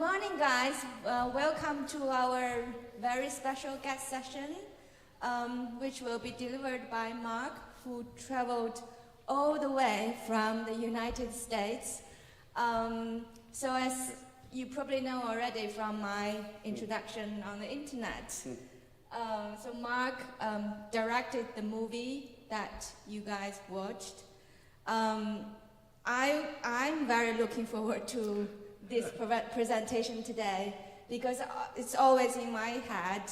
morning, guys. Welcome to our very special guest session, which will be delivered by Mark, who traveled all the way from the United States. So as you probably know already from my introduction on the internet, so Mark directed the movie that you guys watched. I'm very looking forward to this presentation today because it's always in my head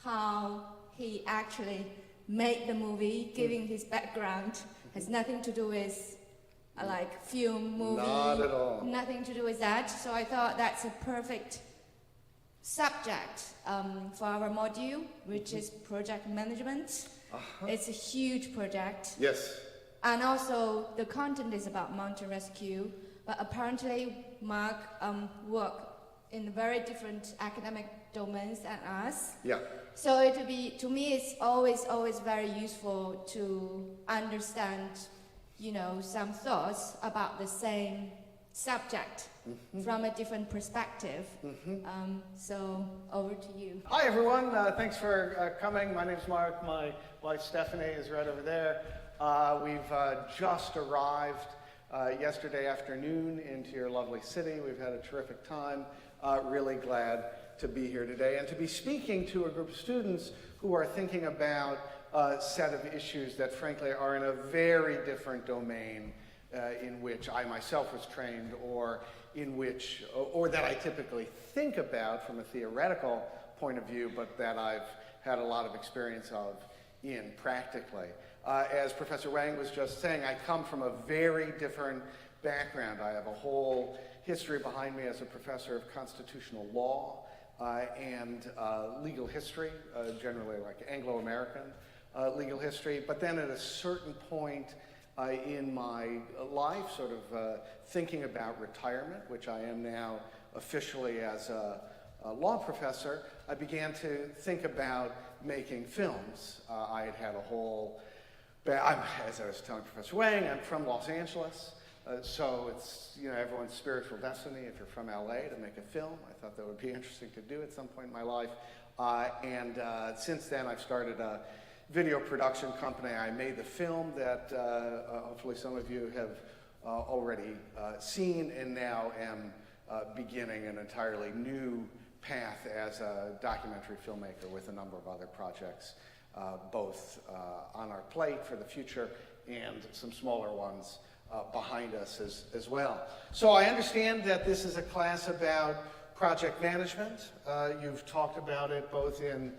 how he actually made the movie, giving his background. Has nothing to do with like film, movie. Not at all. Nothing to do with that. So I thought that's a perfect subject for our module, which is project management. It's a huge project. Yes. And also the content is about mountain rescue, but apparently Mark worked in very different academic domains than us. Yeah. So it would be, to me, it's always very useful to understand, you know, some thoughts about the same subject from a different perspective. So over to you. Hi everyone, thanks for coming. My name's Mark, my wife Stephanie is right over there. We've just arrived yesterday afternoon into your lovely city. We've had a terrific time. Really glad to be here today and to be speaking to a group of students who are thinking about a set of issues that frankly are in a very different domain in which I myself was trained, or in which, or that I typically think about from a theoretical point of view, but that I've had a lot of experience of in practically. As Professor Wang was just saying, I come from a very different background. I have a whole history behind me as a professor of constitutional law and legal history, generally like Anglo-American legal history. But then at a certain point in my life, sort of thinking about retirement, which I am now officially as a law professor, I began to think about making films. I had a whole, as I was telling Professor Wang, I'm from Los Angeles, so it's, you know, everyone's spiritual destiny if you're from LA to make a film. I thought that would be interesting to do at some point in my life. And since then I've started a video production company. I made the film that hopefully some of you have already seen, and now am beginning an entirely new path as a documentary filmmaker with a number of other projects, both on our plate for the future and some smaller ones behind us as well. So I understand that this is a class about project management. You've talked about it both in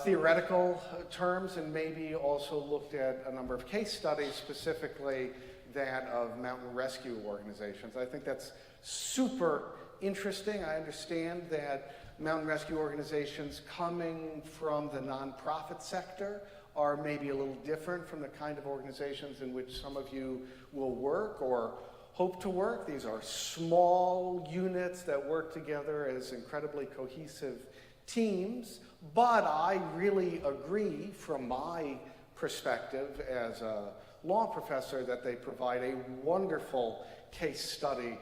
theoretical terms and maybe also looked at a number of case studies, specifically that of mountain rescue organizations. I think that's super interesting. I understand that mountain rescue organizations coming from the nonprofit sector are maybe a little different from the kind of organizations in which some of you will work or hope to work. These are small units that work together as incredibly cohesive teams, but I really agree from my perspective as a law professor that they provide a wonderful case study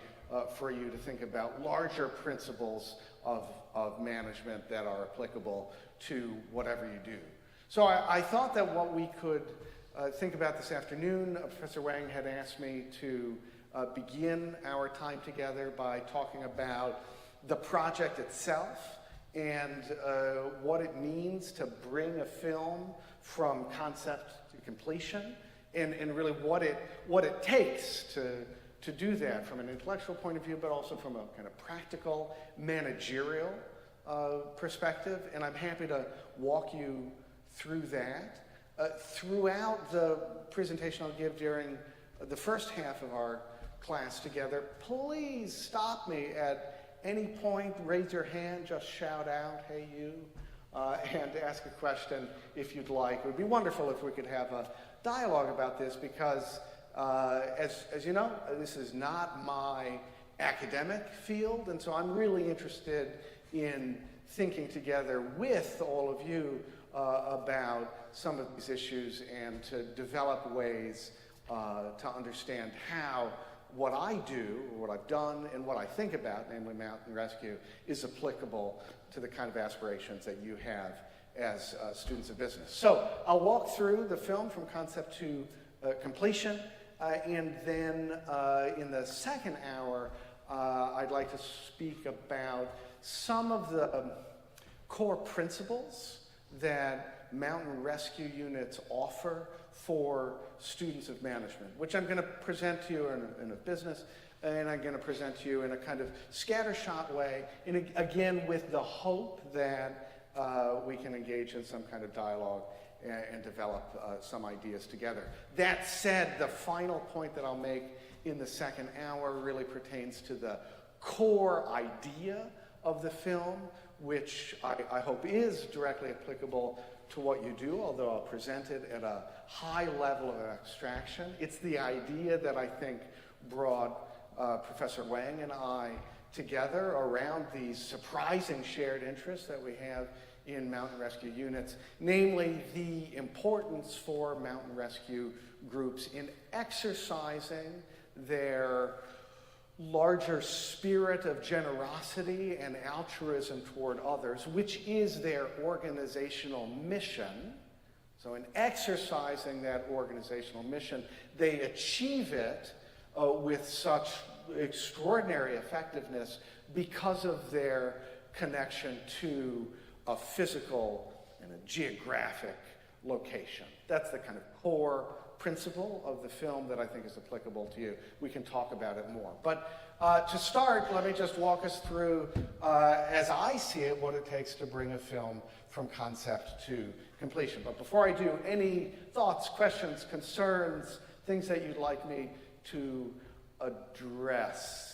for you to think about larger principles of management that are applicable to whatever you do. So I thought that what we could think about this afternoon, Professor Wang had asked me to begin our time together by talking about the project itself and what it means to bring a film from concept to completion, and really what it takes to do that from an intellectual point of view, but also from a kind of practical, managerial perspective. And I'm happy to walk you through that. Throughout the presentation I'll give during the first half of our class together, please stop me at any point, raise your hand, just shout out, hey you, and ask a question if you'd like. It would be wonderful if we could have a dialogue about this because, as you know, this is not my academic field, and so I'm really interested in thinking together with all of you about some of these issues and to develop ways to understand how what I do, or what I've done, and what I think about, namely mountain rescue, is applicable to the kind of aspirations that you have as students of business. So I'll walk through the film from concept to completion, and then in the second hour, I'd like to speak about some of the core principles that mountain rescue units offer for students of management, which I'm going to present to you in a business, and I'm going to present to you in a kind of scattershot way, and again with the hope that we can engage in some kind of dialogue and develop some ideas together. That said, the final point that I'll make in the second hour really pertains to the core idea of the film, which I hope is directly applicable to what you do, although I'll present it at a high level of abstraction. It's the idea that I think brought Professor Wang and I together around these surprising shared interests that we have in mountain rescue units, namely the importance for mountain rescue groups in exercising their larger spirit of generosity and altruism toward others, which is their organizational mission. So in exercising that organizational mission, they achieve it with such extraordinary effectiveness because of their connection to a physical and a geographic location. That's the kind of core principle of the film that I think is applicable to you. We can talk about it more. But to start, let me just walk us through, as I see it, what it takes to bring a film from concept to completion. But before I do, any thoughts, questions, concerns, things that you'd like me to address?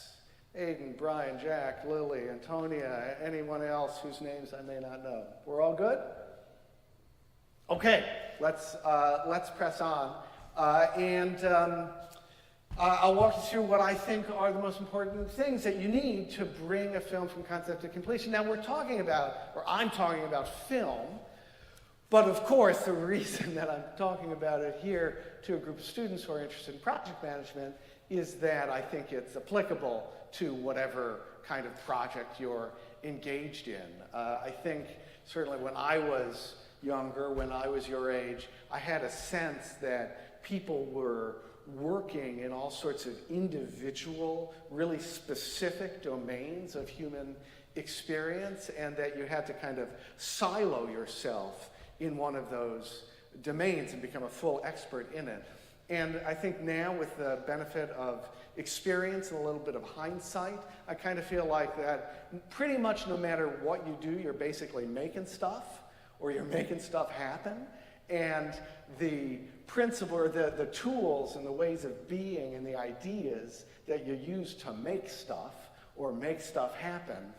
Aiden, Brian, Jack, Lily, Antonia, anyone else whose names I may not know. We're all good? Okay, let's press on. I'll walk you through what I think are the most important things that you need to bring a film from concept to completion. Now we're talking about, or I'm talking about film, but of course the reason that I'm talking about it here to a group of students who are interested in project management is that I think it's applicable to whatever kind of project you're engaged in. I think certainly when I was younger, when I was your age, I had a sense that people were working in all sorts of individual, really specific domains of human experience, and that you had to kind of silo yourself in one of those domains and become a full expert in it. And I think now, with the benefit of experience and a little bit of hindsight, I kind of feel like that pretty much no matter what you do, you're basically making stuff, or you're making stuff happen. And the principle, or the tools and the ways of being and the ideas that you use to make stuff or make stuff happen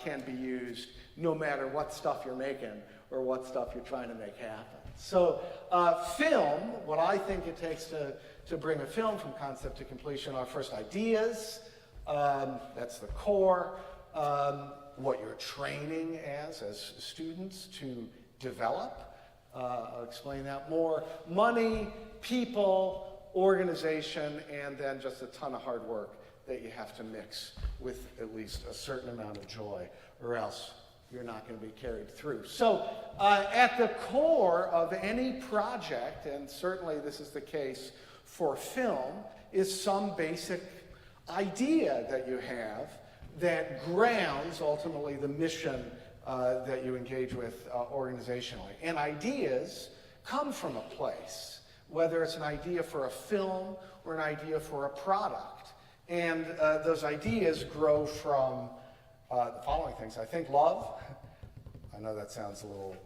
can be used no matter what stuff you're making or what stuff you're trying to make happen. So film, what I think it takes to bring a film from concept to completion are first ideas, that's the core, what you're training as students to develop. I'll explain that more. Money, people, organization, and then just a ton of hard work that you have to mix with at least a certain amount of joy, or else you're not going to be carried through. So at the core of any project, and certainly this is the case for film, is some basic idea that you have that grounds ultimately the mission that you engage with organizationally. And ideas come from a place, whether it's an idea for a film or an idea for a product. And those ideas grow from the following things. I think love. I know that sounds a little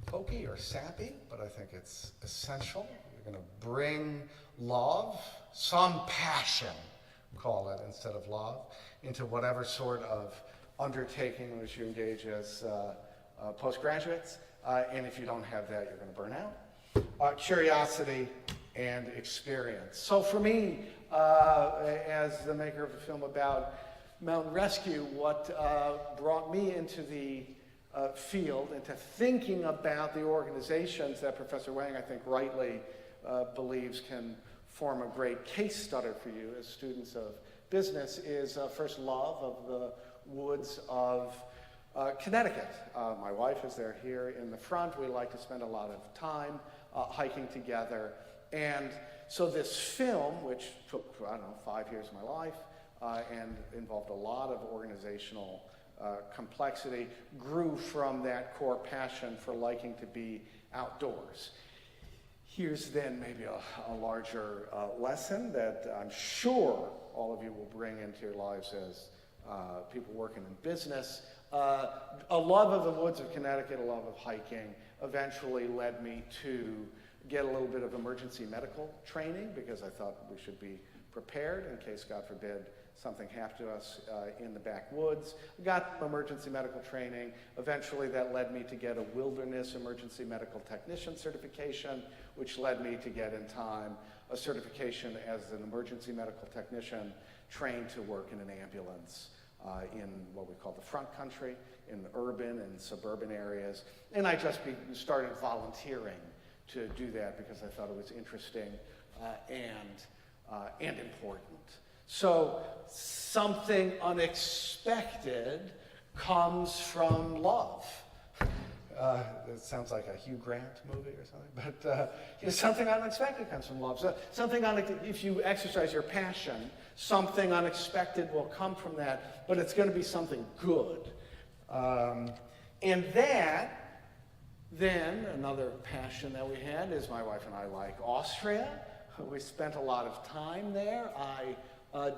pokey or sappy, but I think it's essential. You're going to bring love, some passion, call it, instead of love, into whatever sort of undertaking in which you engage as postgraduates. And if you don't have that, you're going to burn out. Curiosity and experience. So for me, as the maker of a film about mountain rescue, what brought me into the field, into thinking about the organizations that Professor Wang, I think rightly, believes can form a great case study for you as students of business is first love of the woods of Connecticut. My wife is there here in the front. We like to spend a lot of time hiking together. And so this film, which took, I don't know, 5 years of my life and involved a lot of organizational complexity, grew from that core passion for liking to be outdoors. Here's then maybe a larger lesson that I'm sure all of you will bring into your lives as people working in business. A love of the woods of Connecticut, a love of hiking, eventually led me to get a little bit of emergency medical training because I thought we should be prepared in case, God forbid, something happened to us in the backwoods. Got emergency medical training. Eventually that led me to get a wilderness emergency medical technician certification, which led me to get in time a certification as an emergency medical technician trained to work in an ambulance in what we call the front country, in urban and suburban areas. And I just started volunteering to do that because I thought it was interesting and important. So something unexpected comes from love. It sounds like a Hugh Grant movie or something, but something unexpected comes from love. So if you exercise your passion, something unexpected will come from that, but it's going to be something good. And that, then, another passion that we had is my wife and I like Austria. We spent a lot of time there. I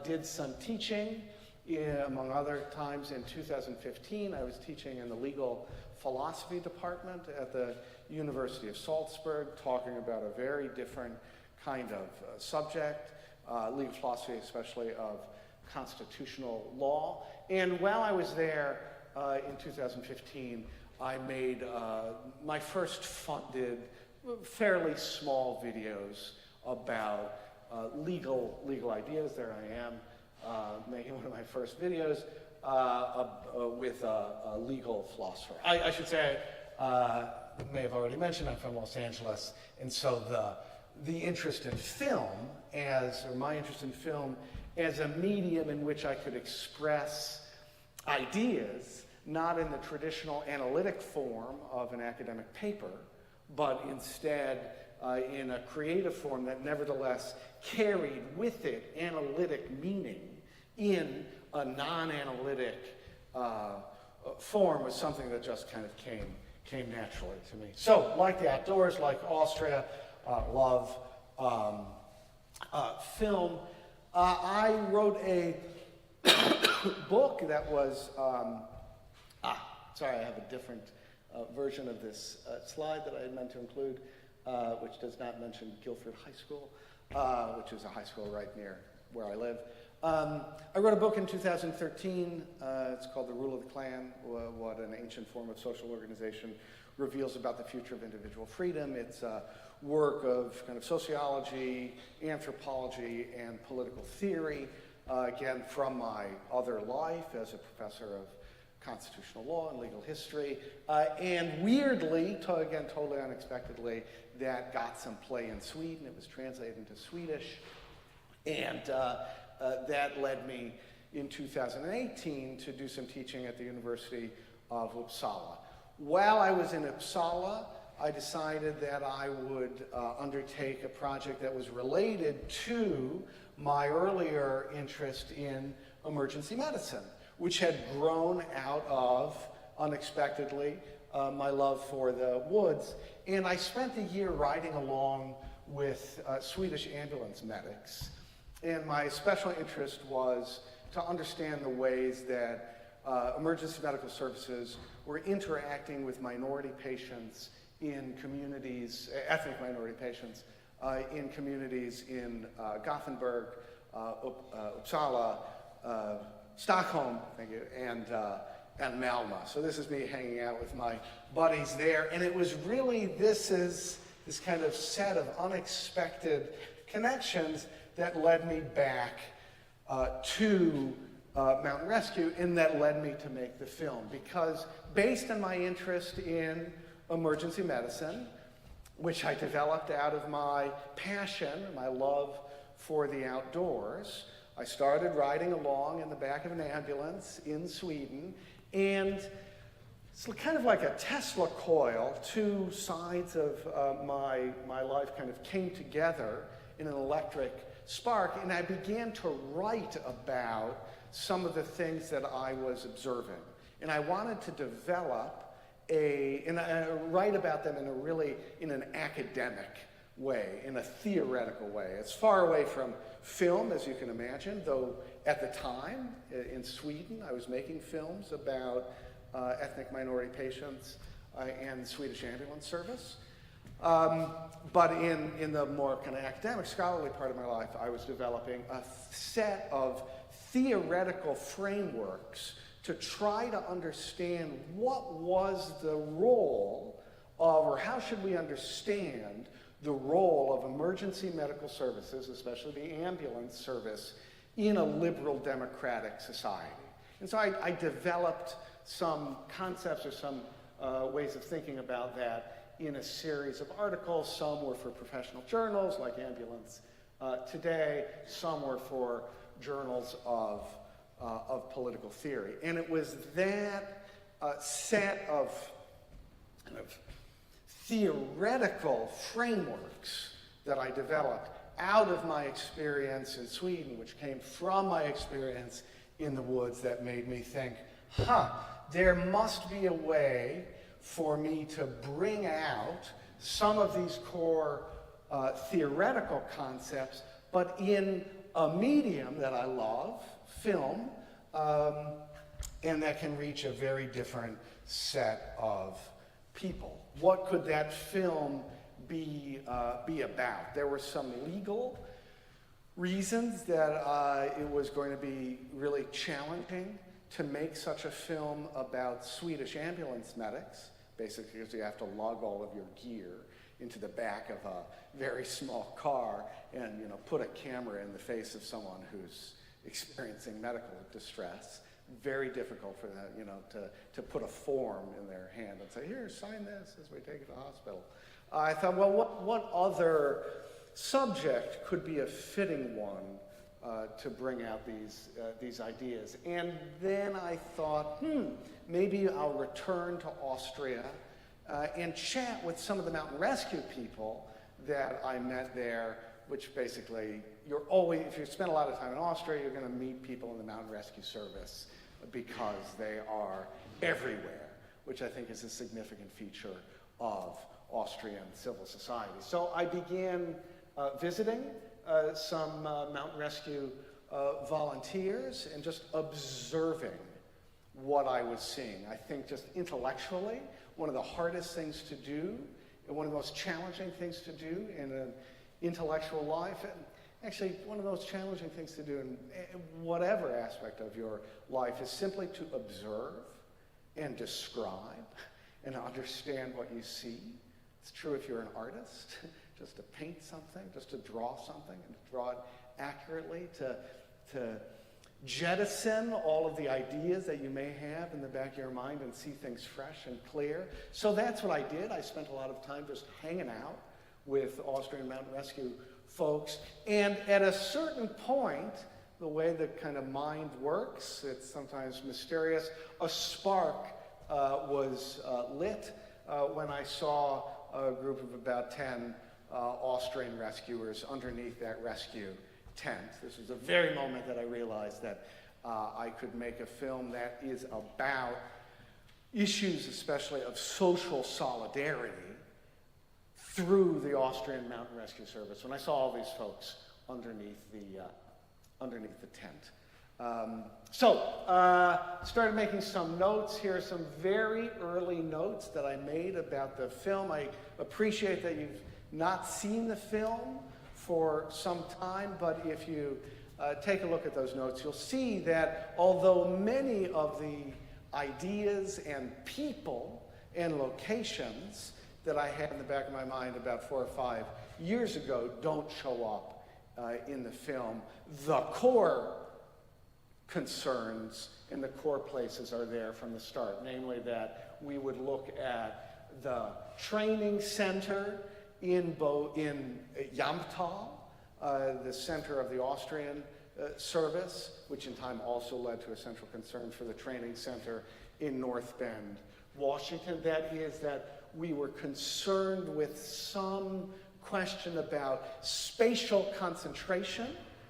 did some teaching, among other times in 2015. I was teaching in the legal philosophy department at the University of Salzburg, talking about a very different kind of subject, legal philosophy, especially of constitutional law. And while I was there in 2015, I made my first funded, fairly small videos about legal ideas. There I am, making one of my first videos with a legal philosopher. I should say, may have already mentioned, I'm from Los Angeles, and so the interest in film my interest in film as a medium in which I could express ideas, not in the traditional analytic form of an academic paper, but instead in a creative form that nevertheless carried with it analytic meaning in a non-analytic form, was something that just kind of came naturally to me. So, like the outdoors, like Austria, love film. I wrote a book that was, sorry, I have a different version of this slide that I had meant to include, which does not mention Guilford High School, which is a high school right near where I live. I wrote a book in 2013. It's called The Rule of the Clan, what an ancient form of social organization reveals about the future of individual freedom. It's a work of kind of sociology, anthropology, and political theory, again, from my other life as a professor of constitutional law and legal history. And weirdly, again, totally unexpectedly, that got some play in Sweden. It was translated into Swedish. And that led me in 2018 to do some teaching at the University of Uppsala. While I was in Uppsala, I decided that I would undertake a project that was related to my earlier interest in emergency medicine, which had grown out of, unexpectedly, my love for the woods. And I spent a year riding along with Swedish ambulance medics. And my special interest was to understand the ways that emergency medical services were interacting with minority patients in communities, ethnic minority patients, in communities in Gothenburg, Uppsala, Stockholm, thank you, and Malmö. So this is me hanging out with my buddies there. And it was really, this kind of set of unexpected connections that led me back to Mountain Rescue, and that led me to make the film. Because based on my interest in emergency medicine, which I developed out of my passion, my love for the outdoors. I started riding along in the back of an ambulance in Sweden, and it's kind of like a Tesla coil. Two sides of my life kind of came together in an electric spark, and I began to write about some of the things that I was observing. And I wanted to develop and I write about them in an academic way, in a theoretical way. It's far away from film, as you can imagine, though at the time in Sweden, I was making films about ethnic minority patients and the Swedish ambulance service. But in the more kind of academic, scholarly part of my life, I was developing a set of theoretical frameworks to try to understand what was the role of, or how should we understand the role of emergency medical services, especially the ambulance service, in a liberal democratic society. And so I developed some concepts or some ways of thinking about that in a series of articles. Some were for professional journals like Ambulance Today, some were for journals of political theory. And it was that set of kind of theoretical frameworks that I developed out of my experience in Sweden, which came from my experience in the woods, that made me think, there must be a way for me to bring out some of these core theoretical concepts, but in a medium that I love, film, and that can reach a very different set of people. What could that film be about? There were some legal reasons that it was going to be really challenging to make such a film about Swedish ambulance medics, basically because you have to lug all of your gear into the back of a very small car and put a camera in the face of someone who's experiencing medical distress. Very difficult for them, to put a form in their hand and say, here, sign this as we take it to the hospital. I thought, well, what other subject could be a fitting one to bring out these ideas? And then I thought, maybe I'll return to Austria and chat with some of the mountain rescue people that I met there, which basically, if you spend a lot of time in Austria, you're going to meet people in the mountain rescue service because they are everywhere, which I think is a significant feature of Austrian civil society. So I began visiting some mountain rescue volunteers and just observing what I was seeing. I think just intellectually, one of the hardest things to do, and one of the most challenging things to do in an intellectual life, and actually one of the most challenging things to do in whatever aspect of your life, is simply to observe and describe and understand what you see. It's true if you're an artist, just to paint something, just to draw something, and to draw it accurately, to jettison all of the ideas that you may have in the back of your mind and see things fresh and clear. So that's what I did. I spent a lot of time just hanging out with Austrian mountain rescue folks. And at a certain point, the way the kind of mind works, it's sometimes mysterious, a spark was lit when I saw a group of about 10 Austrian rescuers underneath that rescue tent. This was the very moment that I realized that I could make a film that is about issues, especially of social solidarity, through the Austrian Mountain Rescue Service. When I saw all these folks underneath the tent. Started making some notes. Here are some very early notes that I made about the film. I appreciate that you've not seen the film for some time, but if you take a look at those notes, you'll see that although many of the ideas and people and locations that I had in the back of my mind about 4 or 5 years ago don't show up in the film, the core concerns and the core places are there from the start, namely that we would look at the training center in Jämtland, the center of the Austrian service, which in time also led to a central concern for the training center in North Bend, Washington. That is that we were concerned with some question about spatial concentration.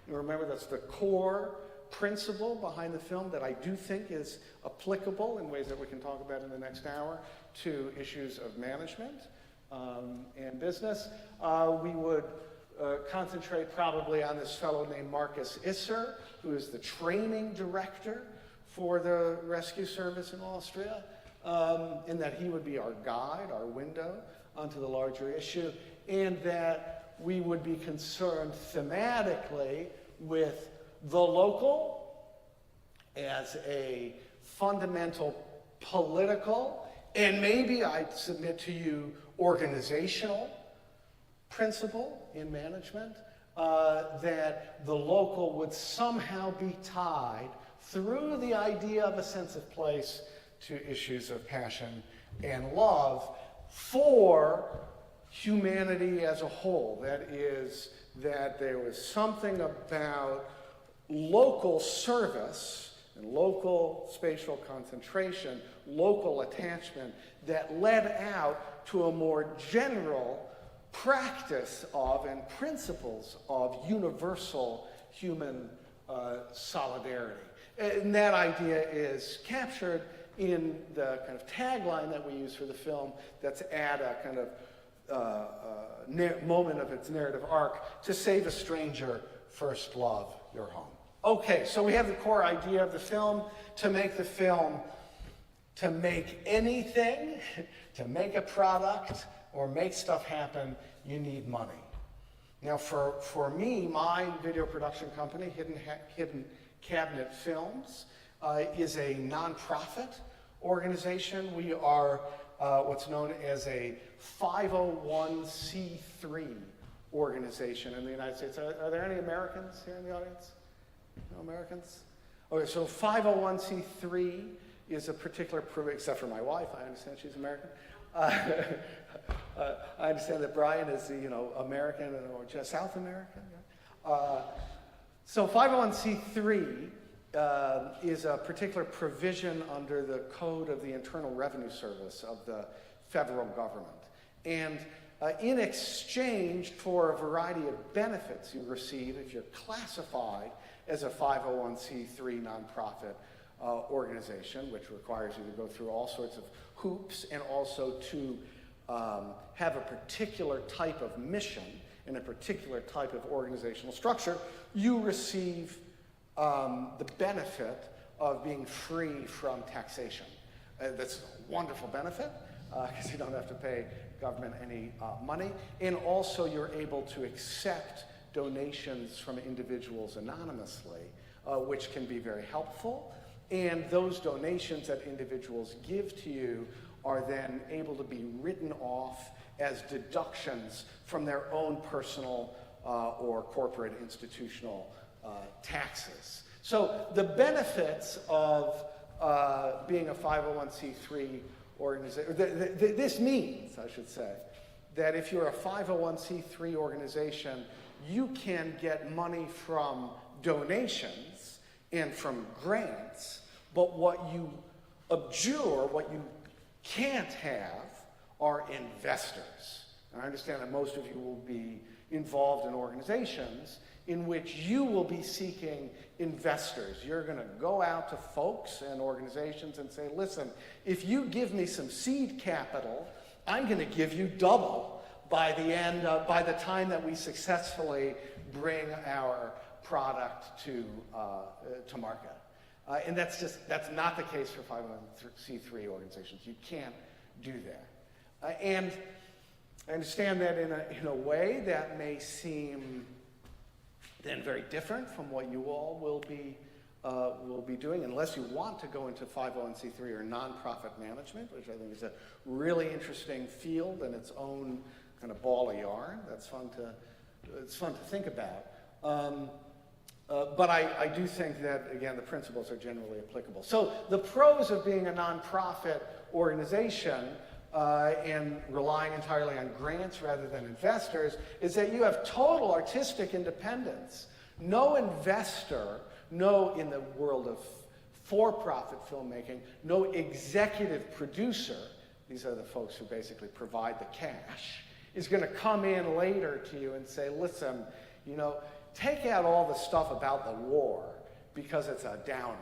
You remember that's the core principle behind the film that I do think is applicable in ways that we can talk about in the next hour to issues of management and business. We would concentrate probably on this fellow named Marcus Isser, who is the training director for the rescue service in Austria, in that he would be our guide, our window onto the larger issue, and that we would be concerned thematically with the local as a fundamental political, and maybe I'd submit to you organizational principle in management, that the local would somehow be tied through the idea of a sense of place to issues of passion and love for humanity as a whole. That is, that there was something about local service and local spatial concentration, local attachment, that led out to a more general practice of and principles of universal human solidarity. And that idea is captured in the kind of tagline that we use for the film that's at a kind of moment of its narrative arc: to save a stranger, first love your home. Okay, so we have the core idea of the film. To make the film, to make anything, to make a product or make stuff happen, you need money. Now for me, my video production company, Hidden Cabinet Films, is a nonprofit organization. We are what's known as a 501c3 organization in the United States. Are there any Americans here in the audience? No Americans? Okay, so 501c3 is a particular privilege, except for my wife. I understand she's American. I understand that Brian is, American or just South American. So 501c3 is a particular provision under the Code of the Internal Revenue Service of the federal government. And in exchange for a variety of benefits you receive if you're classified as a 501c3 nonprofit organization, which requires you to go through all sorts of hoops and also to have a particular type of mission and a particular type of organizational structure, you receive the benefit of being free from taxation. That's a wonderful benefit because you don't have to pay government any money. And also you're able to accept donations from individuals anonymously, which can be very helpful. And those donations that individuals give to you are then able to be written off as deductions from their own personal or corporate institutional taxes. So the benefits of being a 501c3 organization, this means, I should say, that if you're a 501c3 organization, you can get money from donations and from grants, but what you abjure, what you can't have, are investors. And I understand that most of you will be involved in organizations in which you will be seeking investors. You're going to go out to folks and organizations and say, listen, if you give me some seed capital, I'm going to give you double by the time that we successfully bring our product to market. And that's not the case for 501c3 organizations. You can't do that. And I understand that in a way that may seem then very different from what you all will be doing, unless you want to go into 501c3 or nonprofit management, which I think is a really interesting field and its own kind of ball of yarn. It's fun to think about. But I do think that, again, the principles are generally applicable. So the pros of being a nonprofit organization and relying entirely on grants rather than investors, is that you have total artistic independence. No investor, no, in the world of for-profit filmmaking, no executive producer, these are the folks who basically provide the cash, is going to come in later to you and say, listen, you know, take out all the stuff about the war because it's a downer.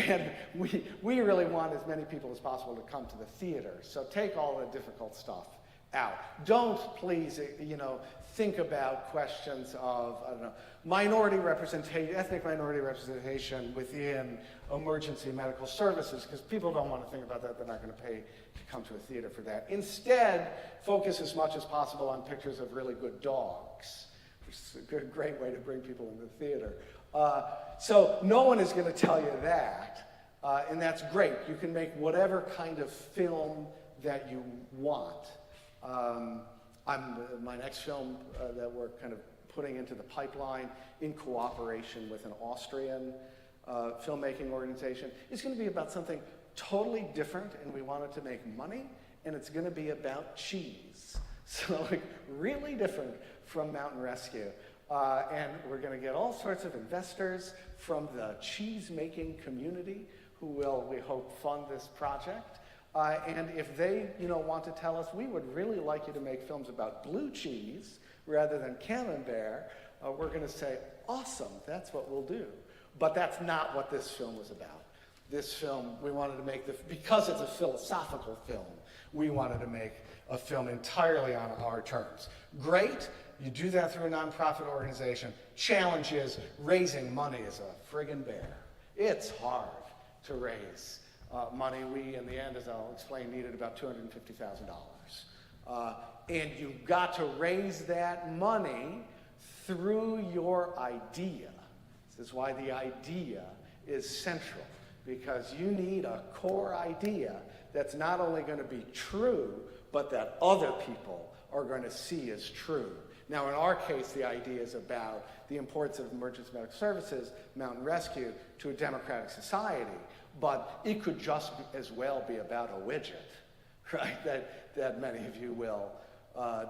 And we really want as many people as possible to come to the theater. So take all the difficult stuff out. Don't, please, you know, think about questions of, I don't know, minority representation, ethnic minority representation within emergency medical services, because people don't want to think about that. They're not going to pay to come to a theater for that. Instead, focus as much as possible on pictures of really good dogs, which is a great way to bring people into the theater. So no one is going to tell you that, and that's great. You can make whatever kind of film that you want. My next film that we're kind of putting into the pipeline in cooperation with an Austrian filmmaking organization is going to be about something totally different, and we want it to make money, and it's going to be about cheese. So like really different from Mountain Rescue. And we're going to get all sorts of investors from the cheese-making community who will, we hope, fund this project. And if they, you know, want to tell us, we would really like you to make films about blue cheese rather than camembert, we're going to say, awesome, that's what we'll do. But that's not what this film was about. This film, we wanted to make, because it's a philosophical film, we wanted to make a film entirely on our terms. Great. You do that through a nonprofit organization. Challenge is raising money is a friggin' bear. It's hard to raise money. We, in the end, as I'll explain, needed about $250,000. And you've got to raise that money through your idea. This is why the idea is central, because you need a core idea that's not only going to be true, but that other people are going to see as true. Now, in our case, the idea is about the importance of emergency medical services, Mountain Rescue, to a democratic society. But it could just as well be about a widget, right, that many of you will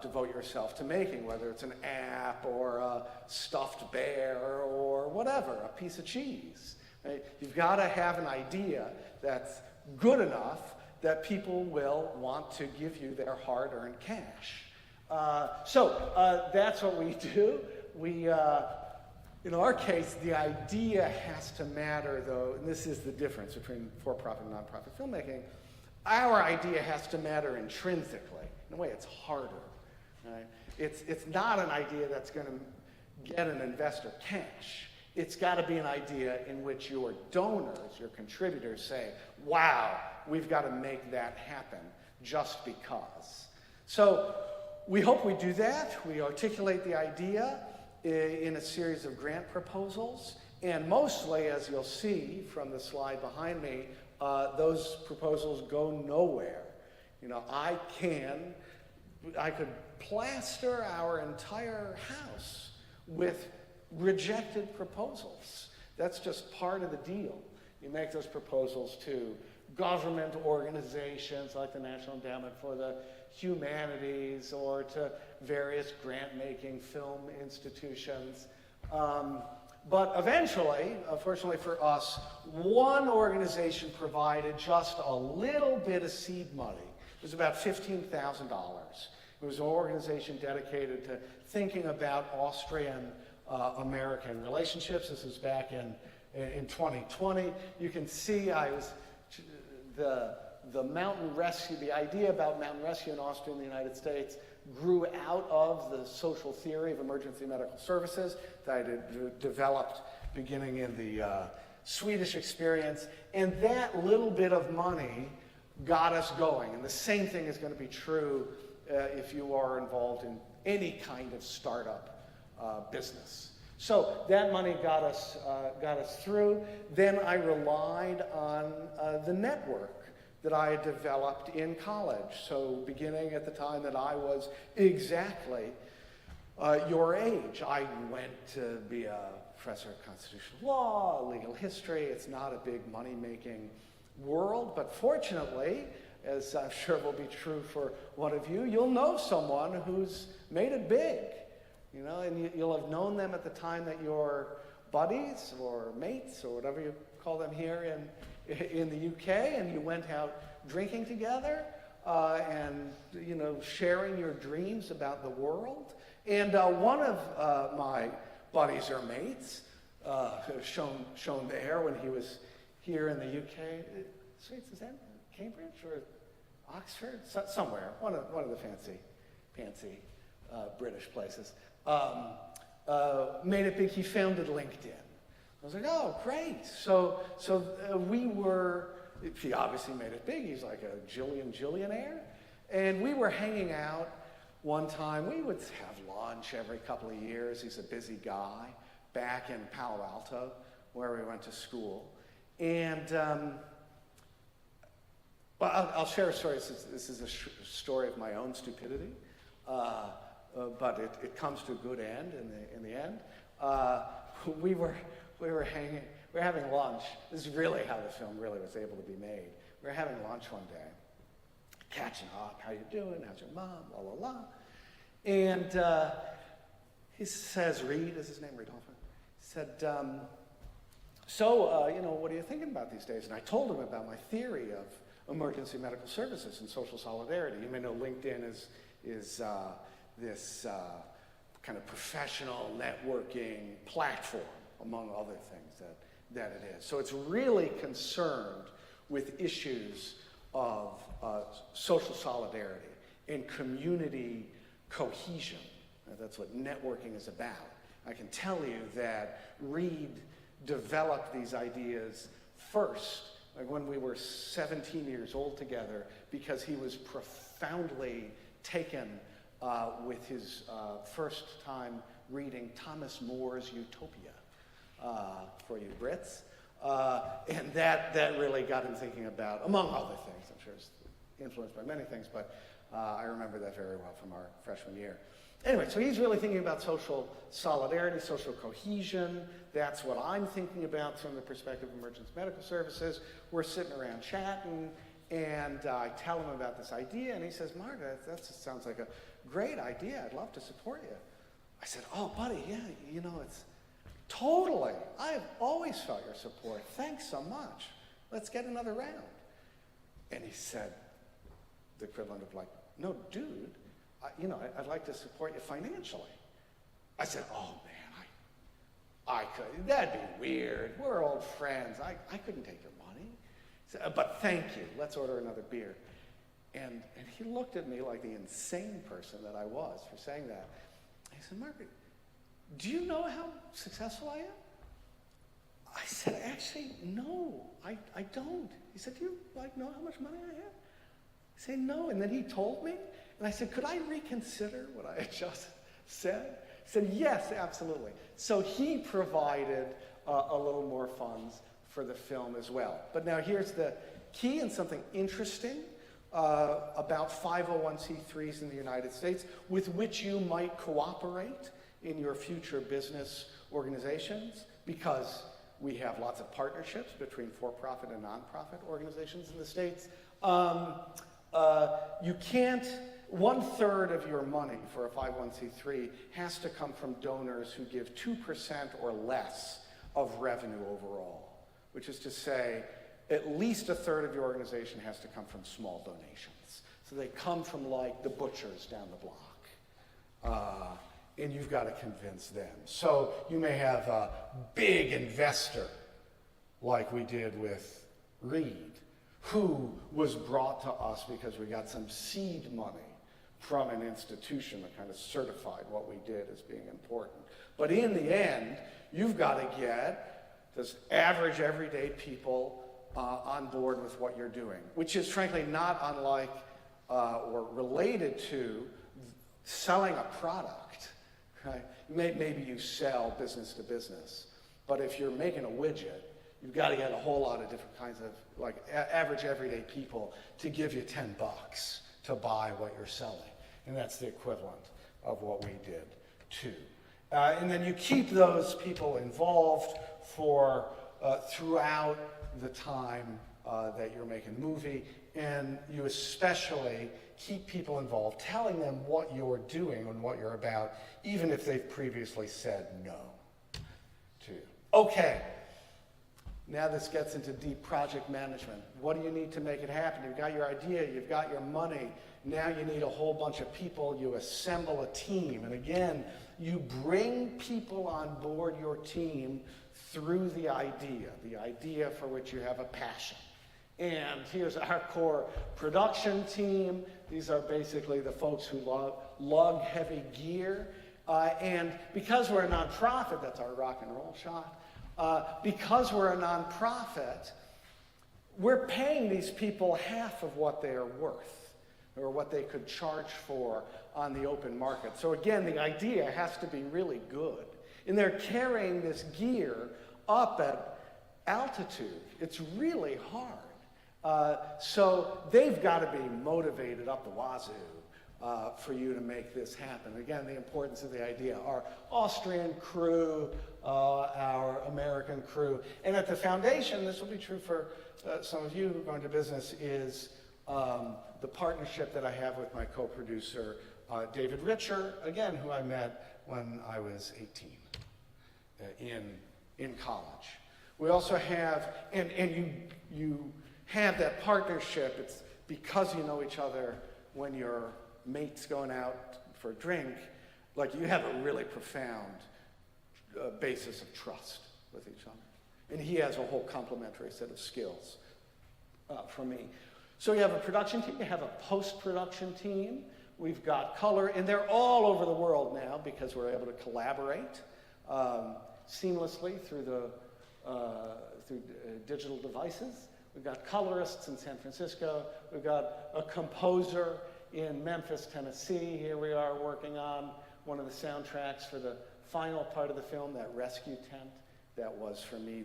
devote yourself to making, whether it's an app or a stuffed bear or whatever, a piece of cheese. Right? You've got to have an idea that's good enough that people will want to give you their hard-earned cash. So that's what we do. We, in our case, the idea has to matter, though, and this is the difference between for-profit and non-profit filmmaking. Our idea has to matter intrinsically. In a way, it's harder. Right? It's not an idea that's going to get an investor cash. It's got to be an idea in which your donors, your contributors say, wow, we've got to make that happen just because. So we hope we do that. We articulate the idea in a series of grant proposals. And mostly, as you'll see from the slide behind me, those proposals go nowhere. You know, I could plaster our entire house with rejected proposals. That's just part of the deal. You make those proposals to government organizations like the National Endowment for the Humanities or to various grant-making film institutions. But eventually, fortunately for us, one organization provided just a little bit of seed money. It was about $15,000. It was an organization dedicated to thinking about Austrian-American relationships. This was back in 2020. You can see the Mountain Rescue, the idea about Mountain Rescue in Austria and the United States grew out of the social theory of emergency medical services that I had developed beginning in the Swedish experience. And that little bit of money got us going. And the same thing is going to be true if you are involved in any kind of startup business. So that money got us through. Then I relied on the network that I had developed in college. So beginning at the time that I was exactly your age, I went to be a professor of constitutional law, legal history. It's not a big money-making world, but fortunately, as I'm sure will be true for one of you, you'll know someone who's made it big, you know, and you'll have known them at the time that you're buddies or mates or whatever you call them here in the UK, and you went out drinking together and, you know, sharing your dreams about the world. And one of my buddies or mates, shown there when he was here in the UK, is that Cambridge or Oxford? Somewhere, one of the fancy British places. Made it big. He founded LinkedIn. I was like, oh, great. So we were. He obviously made it big. He's like a Jillionaire, and we were hanging out one time. We would have lunch every couple of years. He's a busy guy back in Palo Alto, where we went to school, and. Well, I'll share a story. This is a story of my own stupidity, but it comes to a good end in the end. We were having lunch. This is really how the film really was able to be made. We were having lunch one day, catching up. How you doing? How's your mom? La la la. And he says, Reed is his name, Reed Hoffman. He said, you know, what are you thinking about these days? And I told him about my theory of emergency medical services and social solidarity. You may know LinkedIn is this kind of professional networking platform, among other things that it is. So it's really concerned with issues of social solidarity and community cohesion. That's what networking is about. I can tell you that Reed developed these ideas first, like when we were 17 years old together, because he was profoundly taken with his first time reading Thomas More's Utopia, for you Brits. And that really got him thinking about, among other things, I'm sure it's influenced by many things, but I remember that very well from our freshman year. Anyway, so he's really thinking about social solidarity, social cohesion. That's what I'm thinking about from the perspective of emergency medical services. We're sitting around chatting, and I tell him about this idea, and he says, Mark, that sounds like a great idea. I'd love to support you. I said, oh, buddy, yeah, you know, it's totally. I've always felt your support. Thanks so much. Let's get another round. And he said, the equivalent of like, no, dude, I'd like to support you financially. I said, oh man, I could. That'd be weird. We're old friends. I couldn't take your money. He said, but thank you. Let's order another beer. And he looked at me like the insane person that I was for saying that. He said, Margaret, do you know how successful I am? I said, actually, no, I don't. He said, do you know how much money I have? I said, no. And then he told me, and I said, could I reconsider what I had just said? He said, yes, absolutely. So he provided a little more funds for the film as well. But now here's the key and something interesting about 501c3s in the United States with which you might cooperate in your future business organizations, because we have lots of partnerships between for-profit and non-profit organizations in the States. You can't, 1/3 of your money for a 501c3 has to come from donors who give 2% or less of revenue overall, which is to say, at least 1/3 of your organization has to come from small donations. So they come from like the butchers down the block. And you've got to convince them. So you may have a big investor, like we did with Reed, who was brought to us because we got some seed money from an institution that kind of certified what we did as being important. But in the end, you've got to get this average, everyday people on board with what you're doing, which is frankly not unlike or related to selling a product. Right? Maybe you sell business to business, but if you're making a widget, you've got to get a whole lot of different kinds of like average everyday people to give you $10 to buy what you're selling. And that's the equivalent of what we did too. And then you keep those people involved for throughout the time that you're making the movie, and you especially keep people involved, telling them what you're doing and what you're about, even if they've previously said no to you. Okay, now this gets into deep project management. What do you need to make it happen? You've got your idea, you've got your money, now you need a whole bunch of people, you assemble a team, and again, you bring people on board your team through the idea for which you have a passion. And here's our core production team. These are basically the folks who lug heavy gear. And because we're a nonprofit, that's our rock and roll shot, because we're a nonprofit, we're paying these people half of what they're worth, or what they could charge for on the open market. So again, the idea has to be really good. And they're carrying this gear up at altitude. It's really hard. So they've got to be motivated up the wazoo for you to make this happen. Again, the importance of the idea. Our Austrian crew, our American crew, and at the foundation, this will be true for some of you who go into business, is the partnership that I have with my co-producer, David Richer, again, who I met when I was 18 in college. We also have, and you have that partnership. It's because you know each other when your mate's going out for a drink, like you have a really profound basis of trust with each other. And he has a whole complementary set of skills from me. So you have a production team, you have a post-production team, we've got color, and they're all over the world now because we're able to collaborate seamlessly through digital devices. We've got colorists in San Francisco. We've got a composer in Memphis, Tennessee. Here we are working on one of the soundtracks for the final part of the film, that rescue tent. That was, for me,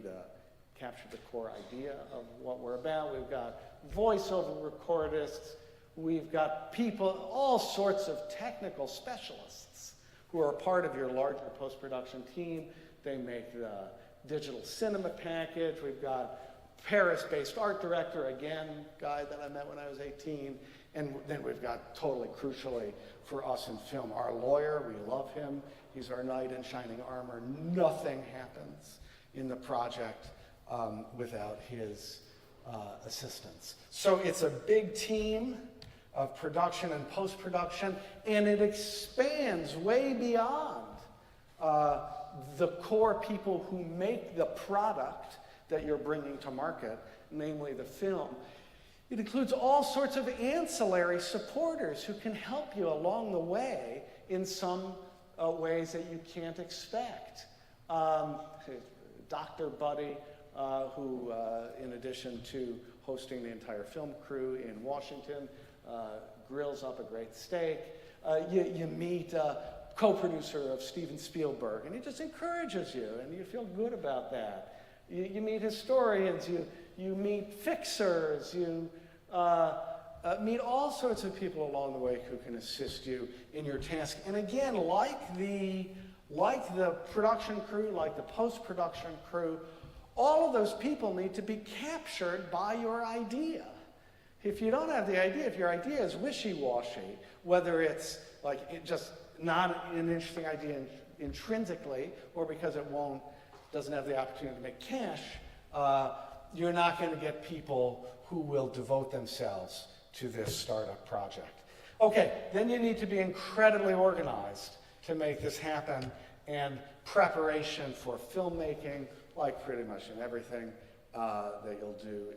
captured the core idea of what we're about. We've got voiceover recordists. We've got people, all sorts of technical specialists who are a part of your larger post-production team. They make the digital cinema package. We've got Paris-based art director, again, guy that I met when I was 18. And then we've got, totally crucially for us in film, our lawyer. We love him. He's our knight in shining armor. Nothing happens in the project without his assistance. So it's a big team of production and post-production, and it expands way beyond the core people who make the product that you're bringing to market, namely the film. It includes all sorts of ancillary supporters who can help you along the way in some ways that you can't expect. Dr. Buddy, who in addition to hosting the entire film crew in Washington, grills up a great steak. You meet a co-producer of Steven Spielberg, and he just encourages you, and you feel good about that. You meet historians, you meet fixers, you meet all sorts of people along the way who can assist you in your task. And again, like the production crew, like the post-production crew, all of those people need to be captured by your idea. If you don't have the idea, if your idea is wishy-washy, whether it's like just not an interesting idea intrinsically, or because it doesn't have the opportunity to make cash, you're not going to get people who will devote themselves to this startup project. Okay, then you need to be incredibly organized to make this happen, and preparation for filmmaking, like pretty much in everything that you'll do,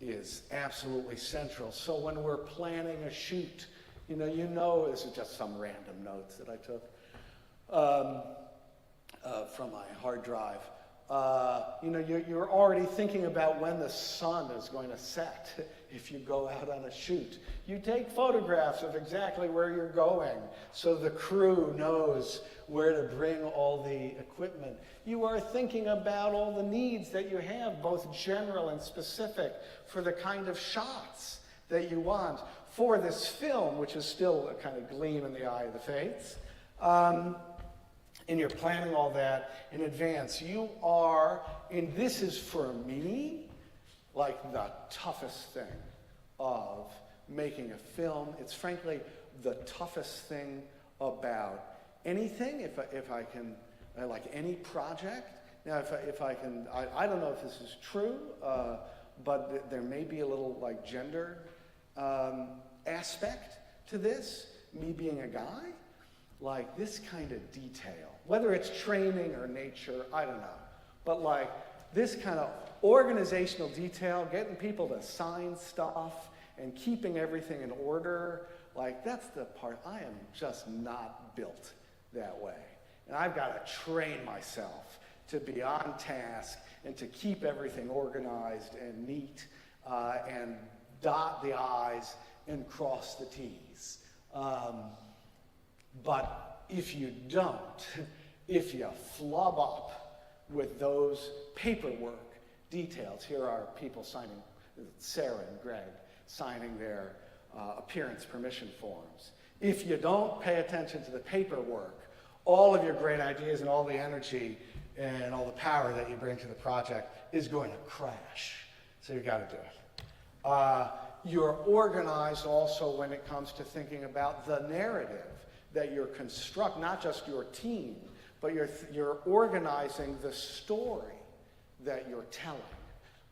is absolutely central. So when we're planning a shoot, this is just some random notes that I took from my hard drive. You're already thinking about when the sun is going to set if you go out on a shoot. You take photographs of exactly where you're going so the crew knows where to bring all the equipment. You are thinking about all the needs that you have, both general and specific, for the kind of shots that you want for this film, which is still a kind of gleam in the eye of the fates. And you're planning all that in advance. You are, and this is for me, like the toughest thing of making a film. It's frankly the toughest thing about anything, if I can, like any project. Now, if I can, I don't know if this is true, but there may be a little like gender aspect to this, me being a guy, like this kind of detail, whether it's training or nature, I don't know, but like this kind of organizational detail, getting people to sign stuff and keeping everything in order, like that's the part. I am just not built that way. And I've got to train myself to be on task and to keep everything organized and neat and dot the I's and cross the T's. But if you don't, if you flub up with those paperwork details, here are people signing, Sarah and Greg, signing their appearance permission forms. If you don't pay attention to the paperwork, all of your great ideas and all the energy and all the power that you bring to the project is going to crash. So you've got to do it. You're organized also when it comes to thinking about the narrative that you're constructing, not just your team, but you're organizing the story that you're telling.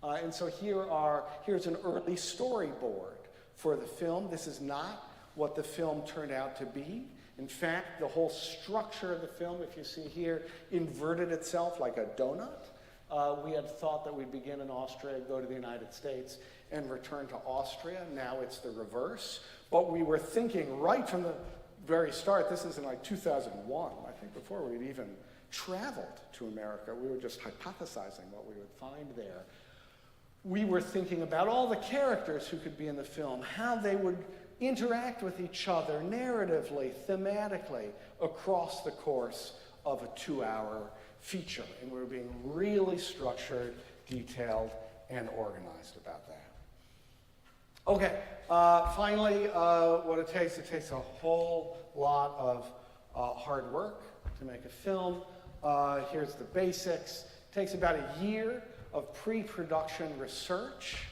And so here's an early storyboard for the film. This is not what the film turned out to be. In fact, the whole structure of the film, if you see here, inverted itself like a donut. We had thought that we'd begin in Austria, go to the United States, and return to Austria. Now it's the reverse. But we were thinking right from the very start, this is in like 2001, I think before we'd even traveled to America, we were just hypothesizing what we would find there. We were thinking about all the characters who could be in the film, how they would interact with each other narratively, thematically, across the course of a 2-hour feature. And we were being really structured, detailed, and organized about that. Okay, finally, what it takes a whole lot of hard work to make a film. Here's the basics. It takes about a year of pre-production research,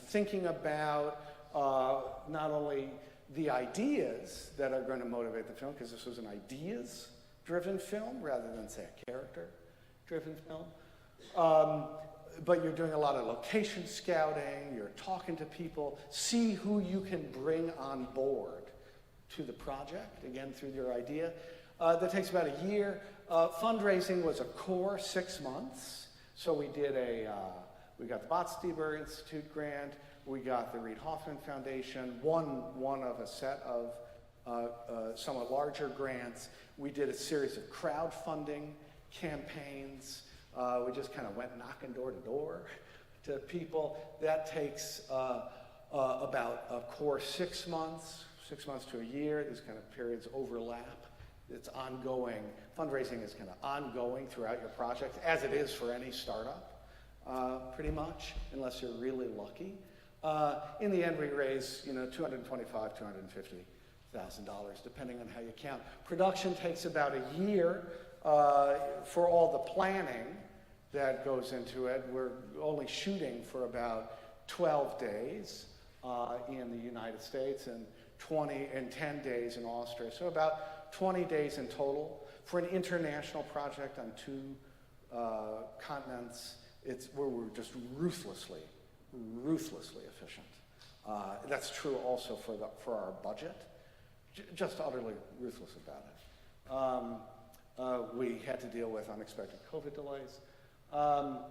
thinking about not only the ideas that are going to motivate the film, because this was an ideas-driven film rather than, say, a character-driven film. But you're doing a lot of location scouting, you're talking to people, see who you can bring on board to the project, again, through your idea. That takes about a year. Fundraising was a core 6 months. So we did we got the Botsteber Institute grant, we got the Reid Hoffman Foundation, one of a set of somewhat larger grants. We did a series of crowdfunding campaigns. We just kind of went knocking door to door to people. That takes about a core 6 months to a year. These kind of periods overlap. It's ongoing. Fundraising is kind of ongoing throughout your project, as it is for any startup, pretty much, unless you're really lucky. In the end, we raise, $225,000, $250,000, depending on how you count. Production takes about a year for all the planning that goes into it. We're only shooting for about 12 days in the United States and 10 days in Austria. So about 20 days in total. For an international project on 2 continents, it's where we're just ruthlessly efficient. That's true also for our budget. Just utterly ruthless about it. We had to deal with unexpected COVID delays.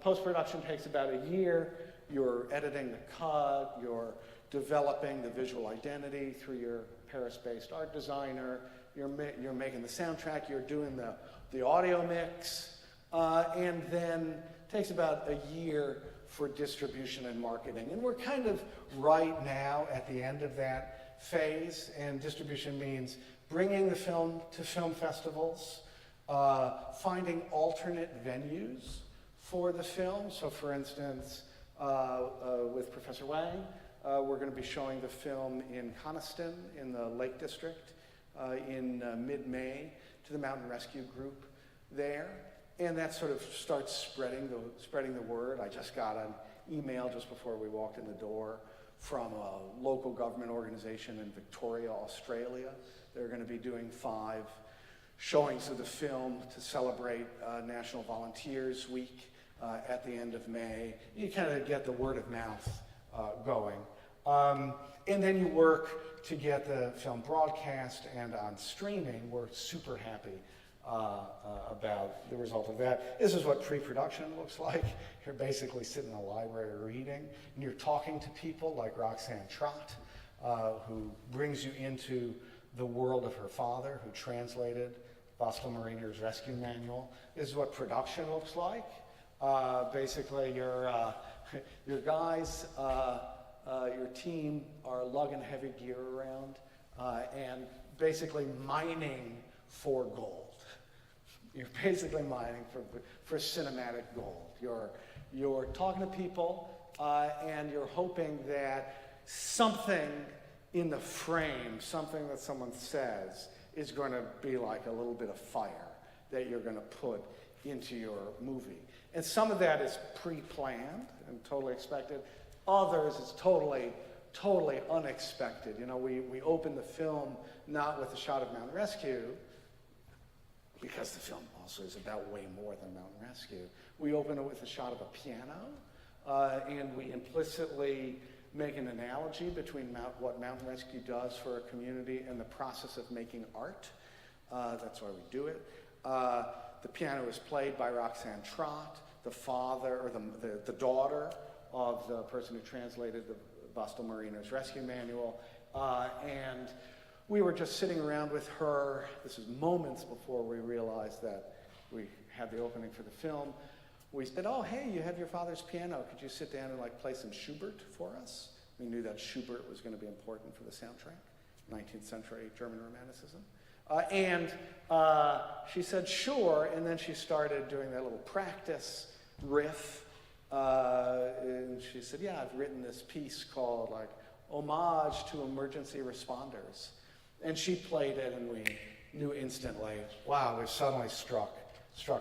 Post-production takes about a year. You're editing the cut, you're developing the visual identity through your Paris-based art designer, you're making the soundtrack, you're doing the audio mix, and then it takes about a year for distribution and marketing. And we're kind of right now at the end of that phase, and distribution means bringing the film to film festivals, finding alternate venues for the film. So for instance, with Professor Wang, we're going to be showing the film in Coniston in the Lake District in mid-May to the Mountain Rescue Group there. And that sort of starts spreading the word. I just got an email just before we walked in the door from a local government organization in Victoria, Australia. They're going to be doing 5 showings of the film to celebrate National Volunteers Week at the end of May. You kind of get the word of mouth going. And then you work to get the film broadcast and on streaming. We're super happy about the result of that. This is what pre-production looks like. You're basically sitting in a library reading, and you're talking to people like Roxanne Trott, who brings you into the world of her father, who translated Mariner's Rescue Manual. This is what production looks like. Basically, your guys, your team are lugging heavy gear around and basically mining for gold. You're basically mining for cinematic gold. You're talking to people and you're hoping that something in the frame, something that someone says, is going to be like a little bit of fire that you're going to put into your movie. And some of that is pre-planned and totally expected. Others is totally unexpected. You know, we open the film not with a shot of Mountain Rescue, because the film also is about way more than Mountain Rescue. We open it with a shot of a piano, and we implicitly make an analogy between what Mountain Rescue does for a community and the process of making art. That's why we do it. The piano is played by Roxanne Trott, the father, or the daughter of the person who translated the Mariner's Rescue Manual. And we were just sitting around with her. This is moments before we realized that we had the opening for the film. We said, oh, hey, you have your father's piano. Could you sit down and play some Schubert for us? We knew that Schubert was going to be important for the soundtrack, 19th century German Romanticism. And she said, sure, and then she started doing that little practice riff. And she said, yeah, I've written this piece called Homage to Emergency Responders. And she played it, and we knew instantly, wow, we've suddenly struck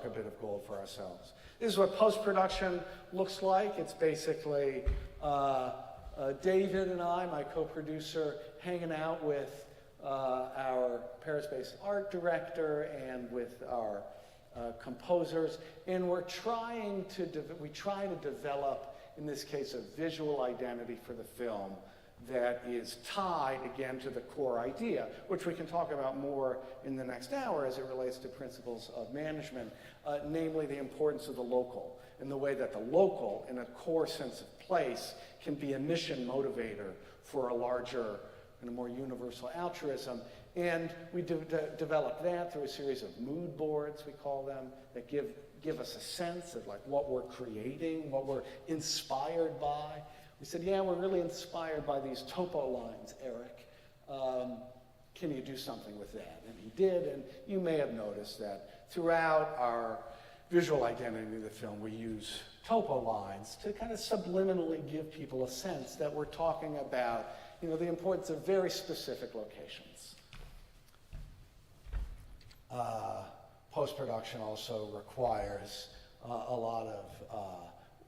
a bit of gold for ourselves. This is what post-production looks like. It's basically David and I, my co-producer, hanging out with our Paris-based art director and with our composers, and we try to develop, in this case, a visual identity for the film that is tied, again, to the core idea, which we can talk about more in the next hour as it relates to principles of management, namely the importance of the local, and the way that the local, in a core sense of place, can be a mission motivator for a larger and a more universal altruism. And we develop that through a series of mood boards, we call them, that give us a sense of what we're creating, what we're inspired by. We said, yeah, we're really inspired by these topo lines, Eric. Can you do something with that? And he did, and you may have noticed that throughout our visual identity of the film, we use topo lines to kind of subliminally give people a sense that we're talking about, the importance of very specific locations. Post-production also requires a lot of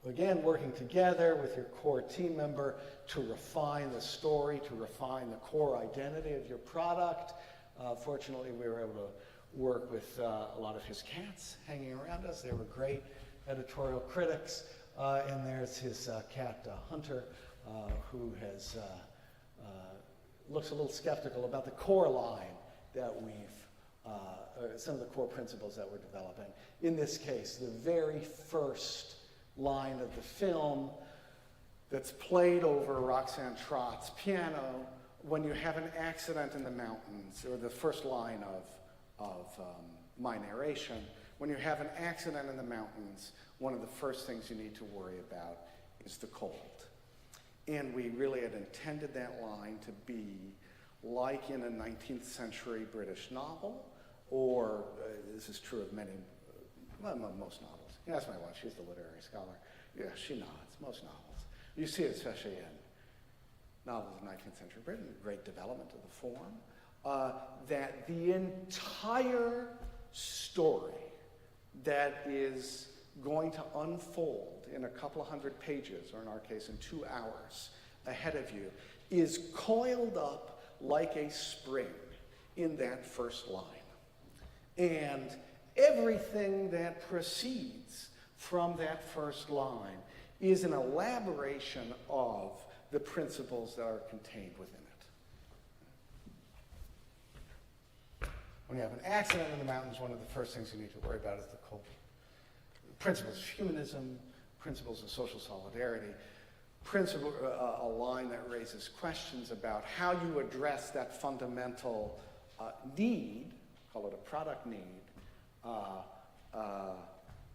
again, working together with your core team member to refine the story, to refine the core identity of your product. Fortunately, we were able to work with a lot of his cats hanging around us. They were great editorial critics. And there's his cat, Hunter, who looks a little skeptical about the core line that some of the core principles that we're developing. In this case, the very first line of the film that's played over Roxanne Trott's piano when you have an accident in the mountains, or the first line of my narration. When you have an accident in the mountains, one of the first things you need to worry about is the cold. And we really had intended that line to be like in a 19th century British novel, or this is true of most novels. You ask my wife, she's the literary scholar. Yeah, she nods, most novels. You see it especially in novels of 19th century Britain, great development of the form, that the entire story that is going to unfold in a couple of hundred pages, or in our case in 2 hours, ahead of you, is coiled up like a spring in that first line. And everything that proceeds from that first line is an elaboration of the principles that are contained within it. When you have an accident in the mountains, one of the first things you need to worry about is the principles of humanism, principles of social solidarity, a line that raises questions about how you address that fundamental need, call it a product need,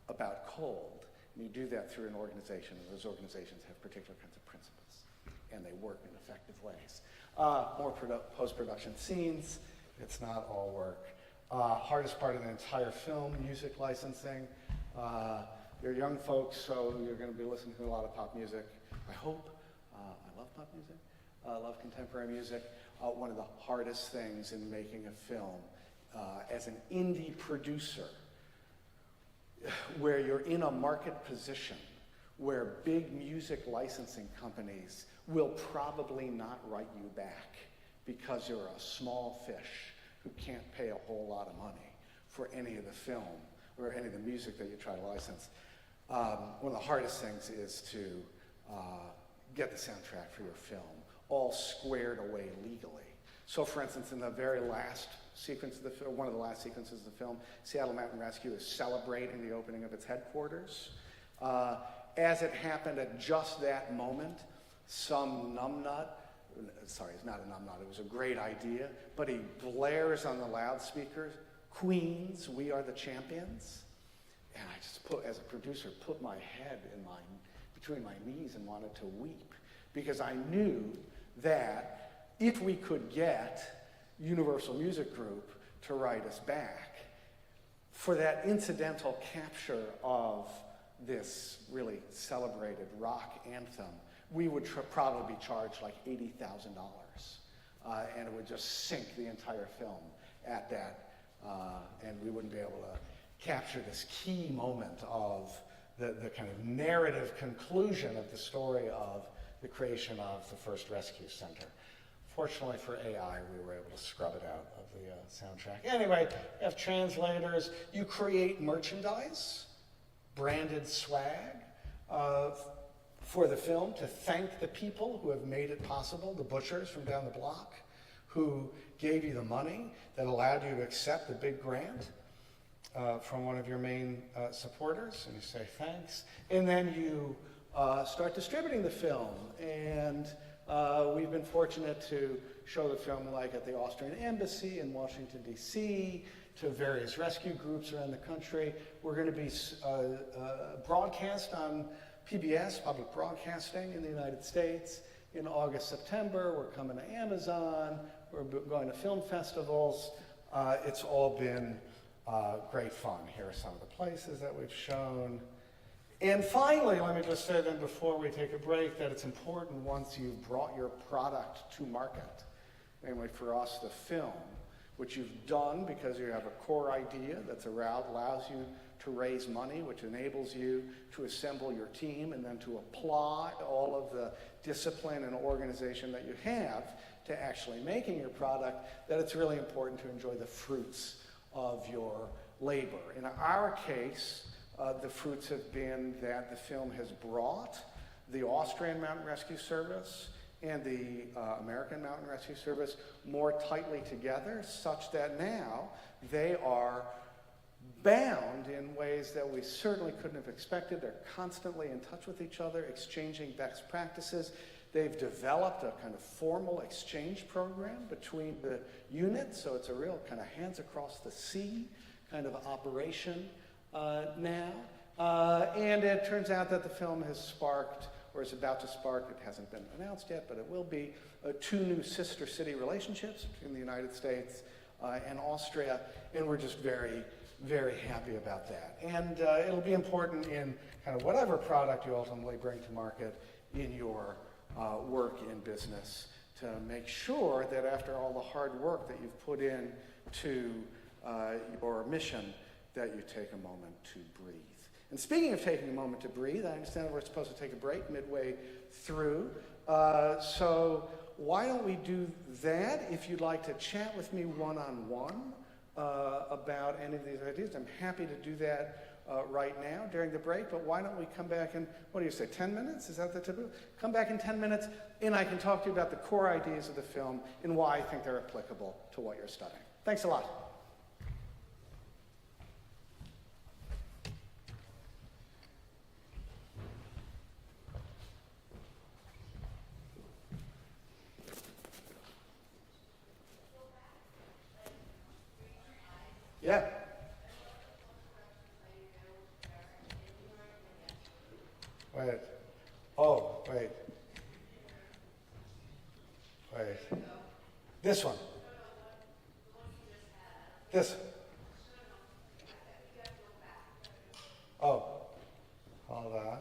about cold. And you do that through an organization, and those organizations have particular kinds of principles, and they work in effective ways. More post-production scenes. It's not all work. Hardest part of the entire film, music licensing. You're young folks, so you're going to be listening to a lot of pop music. I hope. I love pop music. I love contemporary music. One of the hardest things in making a film as an indie producer, where you're in a market position where big music licensing companies will probably not write you back because you're a small fish who can't pay a whole lot of money for any of the film or any of the music that you try to license. One of the hardest things is to get the soundtrack for your film all squared away legally. So for instance, in the very last sequence of the film, one of the last sequences of the film, Seattle Mountain Rescue is celebrating the opening of its headquarters. As it happened at just that moment, some numbnut, sorry, it's not a numbnut, it was a great idea, but he blares on the loudspeakers, "Queens, we are the champions." And I just as a producer, put my head between my knees and wanted to weep, because I knew that if we could get Universal Music Group to write us back for that incidental capture of this really celebrated rock anthem, we would probably be charged like $80,000, and it would just sink the entire film at that, and we wouldn't be able to capture this key moment of the kind of narrative conclusion of the story of the creation of the first rescue center. Fortunately for AI, we were able to scrub it out of the soundtrack. Anyway, you have translators. You create merchandise, branded swag for the film to thank the people who have made it possible, the butchers from down the block who gave you the money that allowed you to accept the big grant from one of your main supporters, and you say thanks. And then you start distributing the film, and we've been fortunate to show the film like at the Austrian Embassy in Washington, D.C., to various rescue groups around the country. We're going to be broadcast on PBS, public broadcasting in the United States, in August, September. We're coming to Amazon. We're going to film festivals. It's all been great fun. Here are some of the places that we've shown. And finally, let me just say then before we take a break that it's important once you've brought your product to market, namely for us, the film, which you've done because you have a core idea that's allows you to raise money, which enables you to assemble your team and then to apply all of the discipline and organization that you have to actually making your product, that it's really important to enjoy the fruits of your labor. In our case, the fruits have been that the film has brought the Austrian Mountain Rescue Service and the American Mountain Rescue Service more tightly together, such that now they are bound in ways that we certainly couldn't have expected. They're constantly in touch with each other, exchanging best practices. They've developed a kind of formal exchange program between the units, so it's a real kind of hands across the sea kind of operation now. And it turns out that the film has sparked, or is about to spark, it hasn't been announced yet, but it will be, 2 new sister city relationships between the United States and Austria, and we're just very, very happy about that. And it'll be important in kind of whatever product you ultimately bring to market in your work in business, to make sure that after all the hard work that you've put in to your mission, that you take a moment to breathe. And speaking of taking a moment to breathe, I understand we're supposed to take a break midway through. So why don't we do that? If you'd like to chat with me one-on-one about any of these ideas, I'm happy to do that right now during the break, but why don't we come back in, what do you say, 10 minutes? Is that the typical? Come back in 10 minutes, and I can talk to you about the core ideas of the film and why I think they're applicable to what you're studying. Thanks a lot. Yeah. Wait. Oh, wait. Wait. This one. This. Oh. Hold on.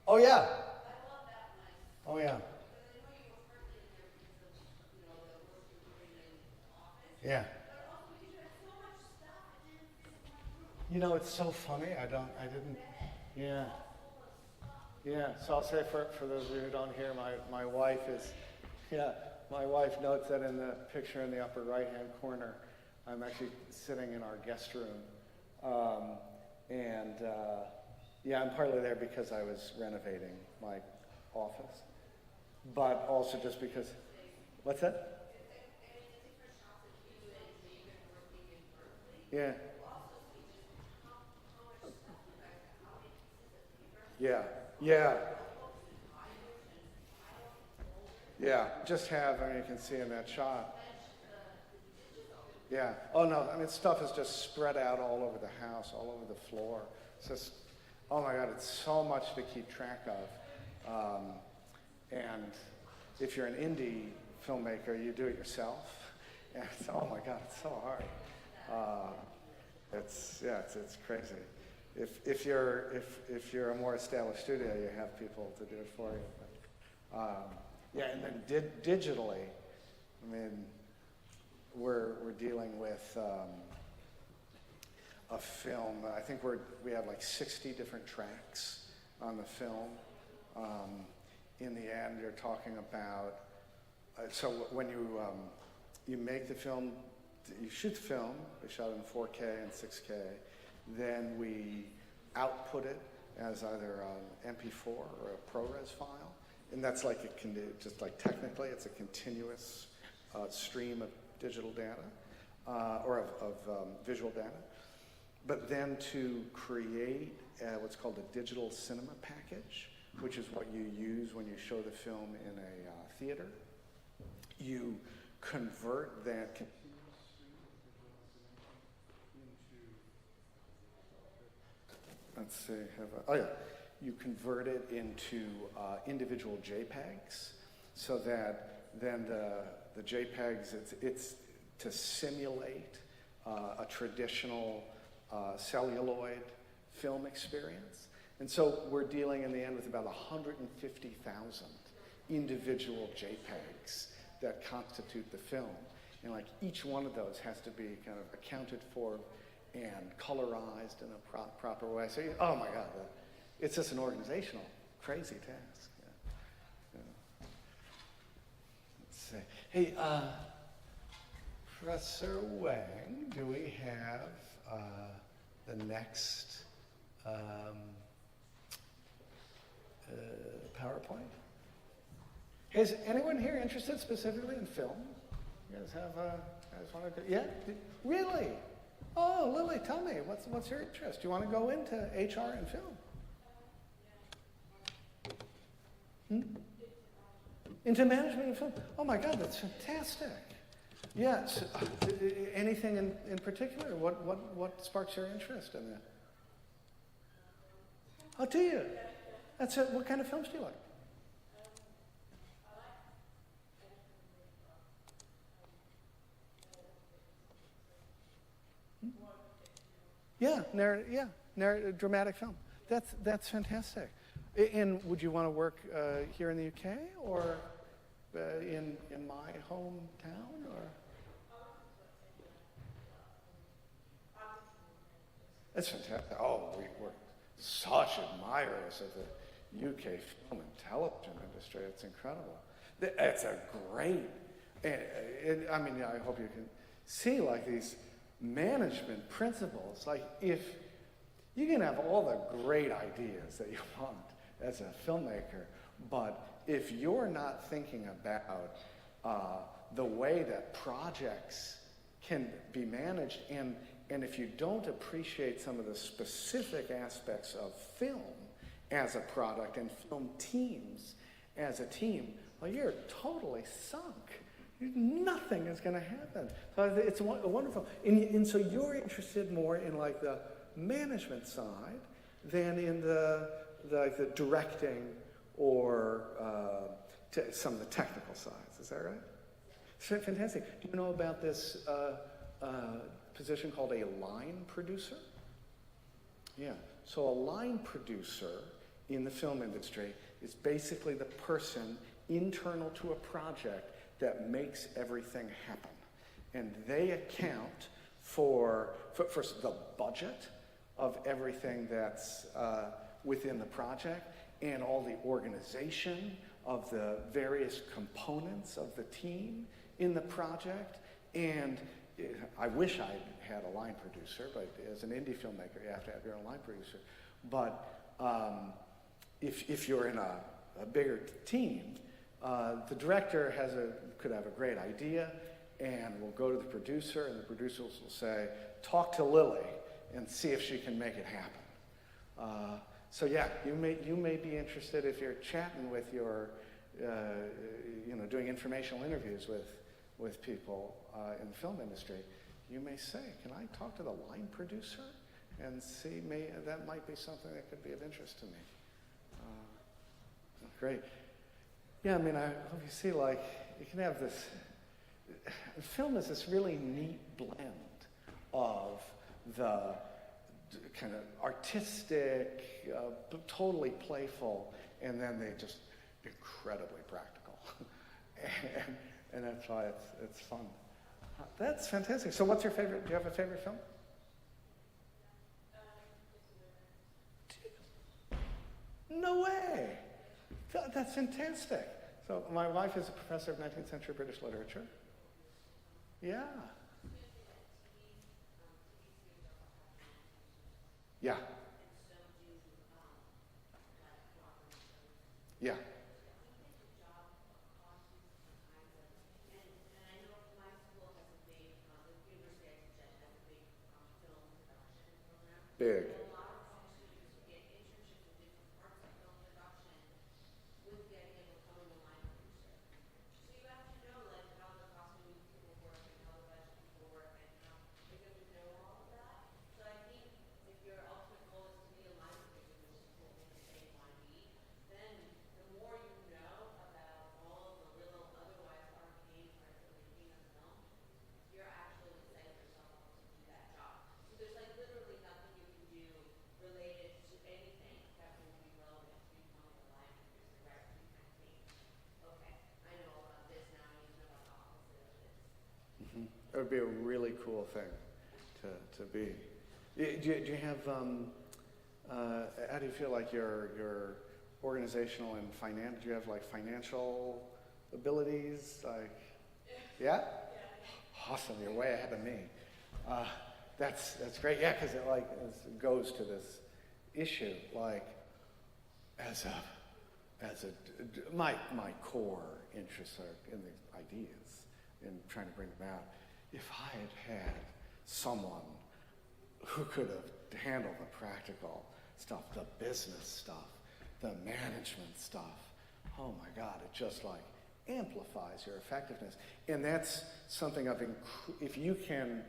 Oh, yeah. Oh, yeah. Yeah. You know, it's so funny. Yeah. Yeah. So I'll say for those of you who don't hear, my wife my wife notes that in the picture in the upper right-hand corner, I'm actually sitting in our guest room. I'm partly there because I was renovating my office, but also just because, what's that? Yeah. Yeah. Yeah. Yeah. Just have, you can see in that shot. Yeah. Oh no, stuff is just spread out all over the house, all over the floor. It's just, oh my God, it's so much to keep track of. And if you're an indie filmmaker, you do it yourself. And it's, oh my God, it's so hard. It's crazy. If you're a more established studio, you have people to do it for you. But, and then digitally, we're dealing with a film. I think we have like 60 different tracks on the film. In the end, you're talking about. So when you make the film. You shoot the film, we shot it in 4K and 6K, then we output it as either an MP4 or a ProRes file, and that's like technically it's a continuous stream of digital data, or of visual data. But then to create what's called a digital cinema package, which is what you use when you show the film in a theater, you convert that. Let's see, you convert it into individual JPEGs, so that then the JPEGs, it's to simulate a traditional celluloid film experience. And so we're dealing in the end with about 150,000 individual JPEGs that constitute the film. And like each one of those has to be kind of accounted for and colorized in a proper way. So, oh my God, it's just an organizational, crazy task. Yeah. Let's see. Hey, Professor Wang, do we have the next PowerPoint? Is anyone here interested specifically in film? You guys have guys want to? Yeah, really? Oh, Lily, tell me, what's your interest? Do you want to go into HR and film? Into management and film? Oh my God, that's fantastic. Yes. Anything in particular? What sparks your interest in that? Oh, do you? That's it. What kind of films do you like? Dramatic film. That's fantastic. And would you want to work here in the UK or in my hometown? Or That's fantastic. Oh, we're such admirers of the UK film and television industry. It's incredible. It's a great, I mean, I hope you can see like these management principles. Like if you can have all the great ideas that you want as a filmmaker, but if you're not thinking about the way that projects can be managed, and if you don't appreciate some of the specific aspects of film as a product and film teams as a team, well, you're totally sunk. Nothing is going to happen. So it's wonderful. And so you're interested more in like the management side than in the directing or some of the technical sides. Is that right? So fantastic. Do you know about this position called a line producer? Yeah. So a line producer in the film industry is basically the person internal to a project that makes everything happen. And they account for the budget of everything that's within the project and all the organization of the various components of the team in the project. And I wish I had a line producer, but as an indie filmmaker, you have to have your own line producer. But if you're in a bigger team, the director could have a great idea and will go to the producer, and the producers will say, talk to Lily and see if she can make it happen. So yeah, you may be interested if you're chatting with your, doing informational interviews with people in the film industry. You may say, can I talk to the line producer and see, that might be something that could be of interest to me. Great. Yeah, I mean, I hope you see, like, you can have this, film is this really neat blend of the kind of artistic, totally playful, and then they just incredibly practical. and that's why it's fun. That's fantastic. So what's your favorite, do you have a favorite film? No way. That's fantastic. So my wife is a professor of 19th century British literature. Yeah. Yeah. Yeah. Big. It would be a really cool thing to be. Do you have, how do you feel like your organizational and financial, do you have like financial abilities? Like, yeah? Awesome, you're way ahead of me. That's great, yeah, because it goes to this issue, like, my core interests are in the ideas, in trying to bring them out. If I had had someone who could have handled the practical stuff, the business stuff, the management stuff, oh my God, it just like amplifies your effectiveness. And that's something if you can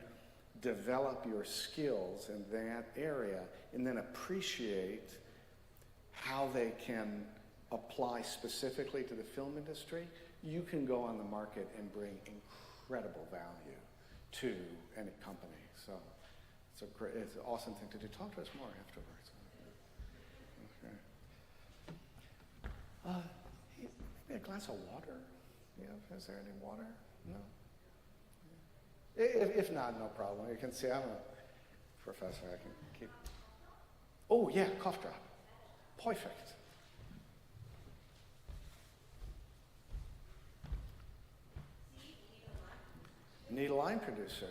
develop your skills in that area and then appreciate how they can apply specifically to the film industry, you can go on the market and bring incredible value to any company. So it's an awesome thing to do. Talk to us more afterwards. Okay. Maybe a glass of water? Yeah, is there any water? No? If not, no problem. You can see I'm a Professor. I can keep. Oh, yeah, cough drop. Perfect. Need a line producer.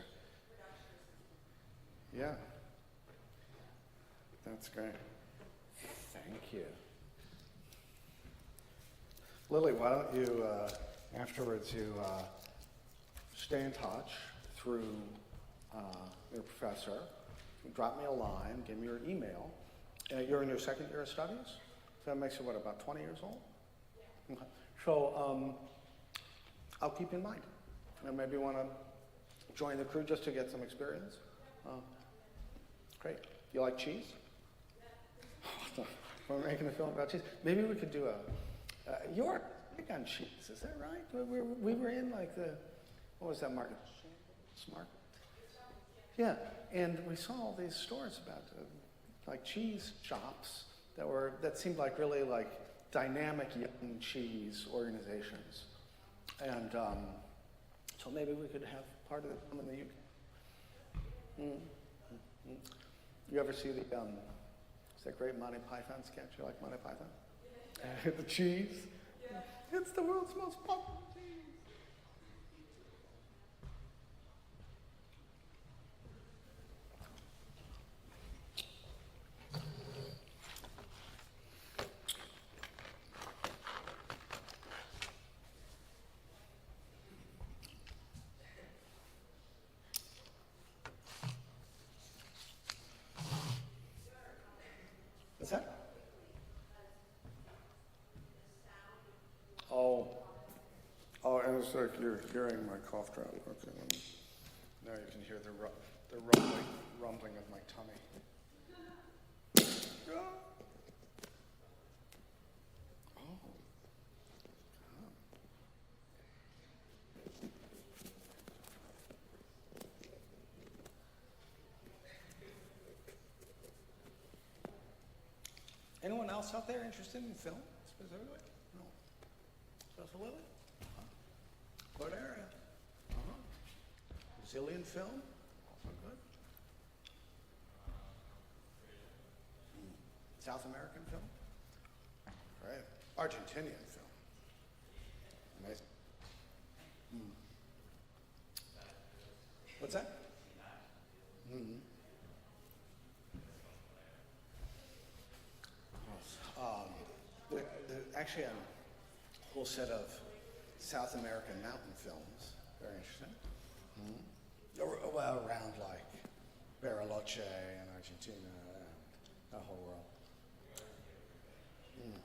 Yeah. That's great. Thank you. Lily, why don't you, afterwards, you stay in touch through your professor. Drop me a line, give me your email. You're in your second year of studies? So that makes you, what, about 20 years old? Yeah. Okay. So I'll keep you in mind. And maybe you want to join the crew just to get some experience. Great. You like cheese? We're making a film about cheese. Maybe we could do you're big on cheese, is that right? We were in like what was that market? Smart? Yeah, and we saw all these stores about like cheese shops that seemed like really like dynamic young cheese organizations. And so maybe we could have part of them in the UK. Mm-hmm. You ever see it's that great Monty Python sketch? You like Monty Python? Yeah. The cheese? Yeah. It's the world's most popular cheese. What's that? Oh, and it's like you're hearing my cough drop. Okay, now you can hear the rumbling of my tummy. Oh. Anyone else out there interested in film specifically? No. Professor Lily? What area? Brazilian film? Also good. South American film? Great. Argentinian film. Amazing. What's that? Mm-hmm. Actually, a whole set of South American mountain films. Very interesting. Mm-hmm. Well, around like Bariloche and Argentina and the whole world. Mm.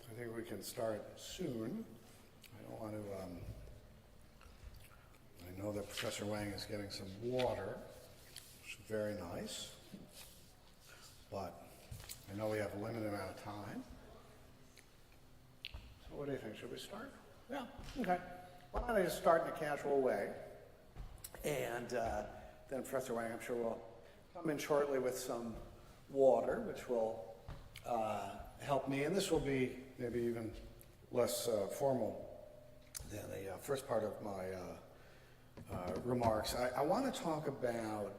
I think we can start soon. I don't want to, I know that Professor Wang is getting some water, which is very nice, but I know we have a limited amount of time. So what do you think, should we start? Yeah, okay. Why don't I just start in a casual way, and then Professor Wang, I'm sure, will come in shortly with some water, which will help me, and this will be maybe even less formal than the first part of my remarks. I want to talk about,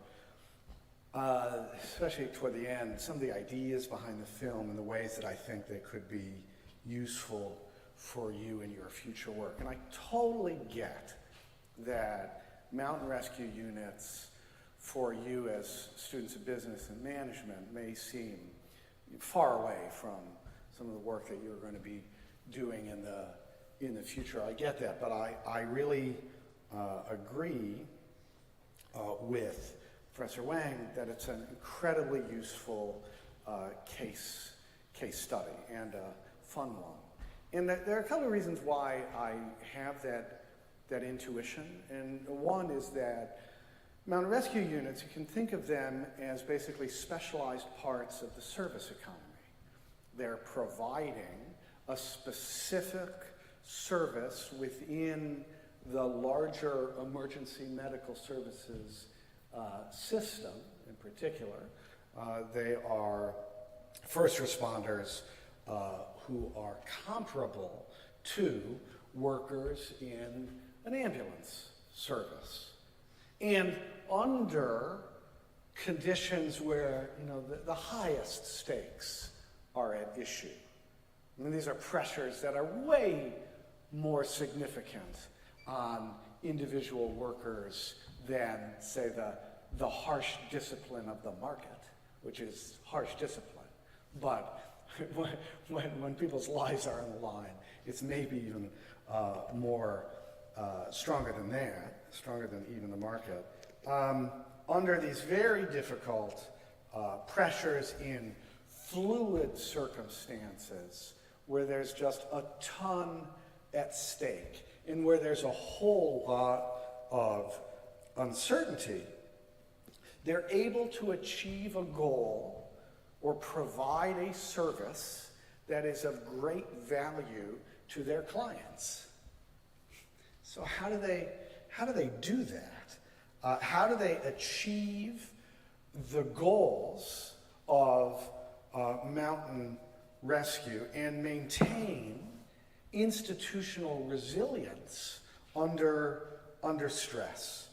especially toward the end, some of the ideas behind the film and the ways that I think they could be useful for you in your future work. And I totally get that mountain rescue units for you as students of business and management may seem far away from some of the work that you're going to be doing in the future. I get that, but I really agree with Professor Wang that it's an incredibly useful case study and a fun one. And there are a couple of reasons why I have that intuition. And one is that mountain rescue units, you can think of them as basically specialized parts of the service economy. They're providing a specific service within the larger emergency medical services system in particular. They are first responders who are comparable to workers in an ambulance service. And under conditions where, the highest stakes are at issue. I mean, these are pressures that are way more significant on individual workers than, say, the harsh discipline of the market, which is harsh discipline. But when people's lives are on the line, it's maybe even more stronger than that, stronger than even the market. Under these very difficult pressures in fluid circumstances where there's just a ton at stake and where there's a whole lot of uncertainty, they're able to achieve a goal or provide a service that is of great value to their clients. So how do they do that? How do they achieve the goals of mountain rescue and maintain institutional resilience under stress?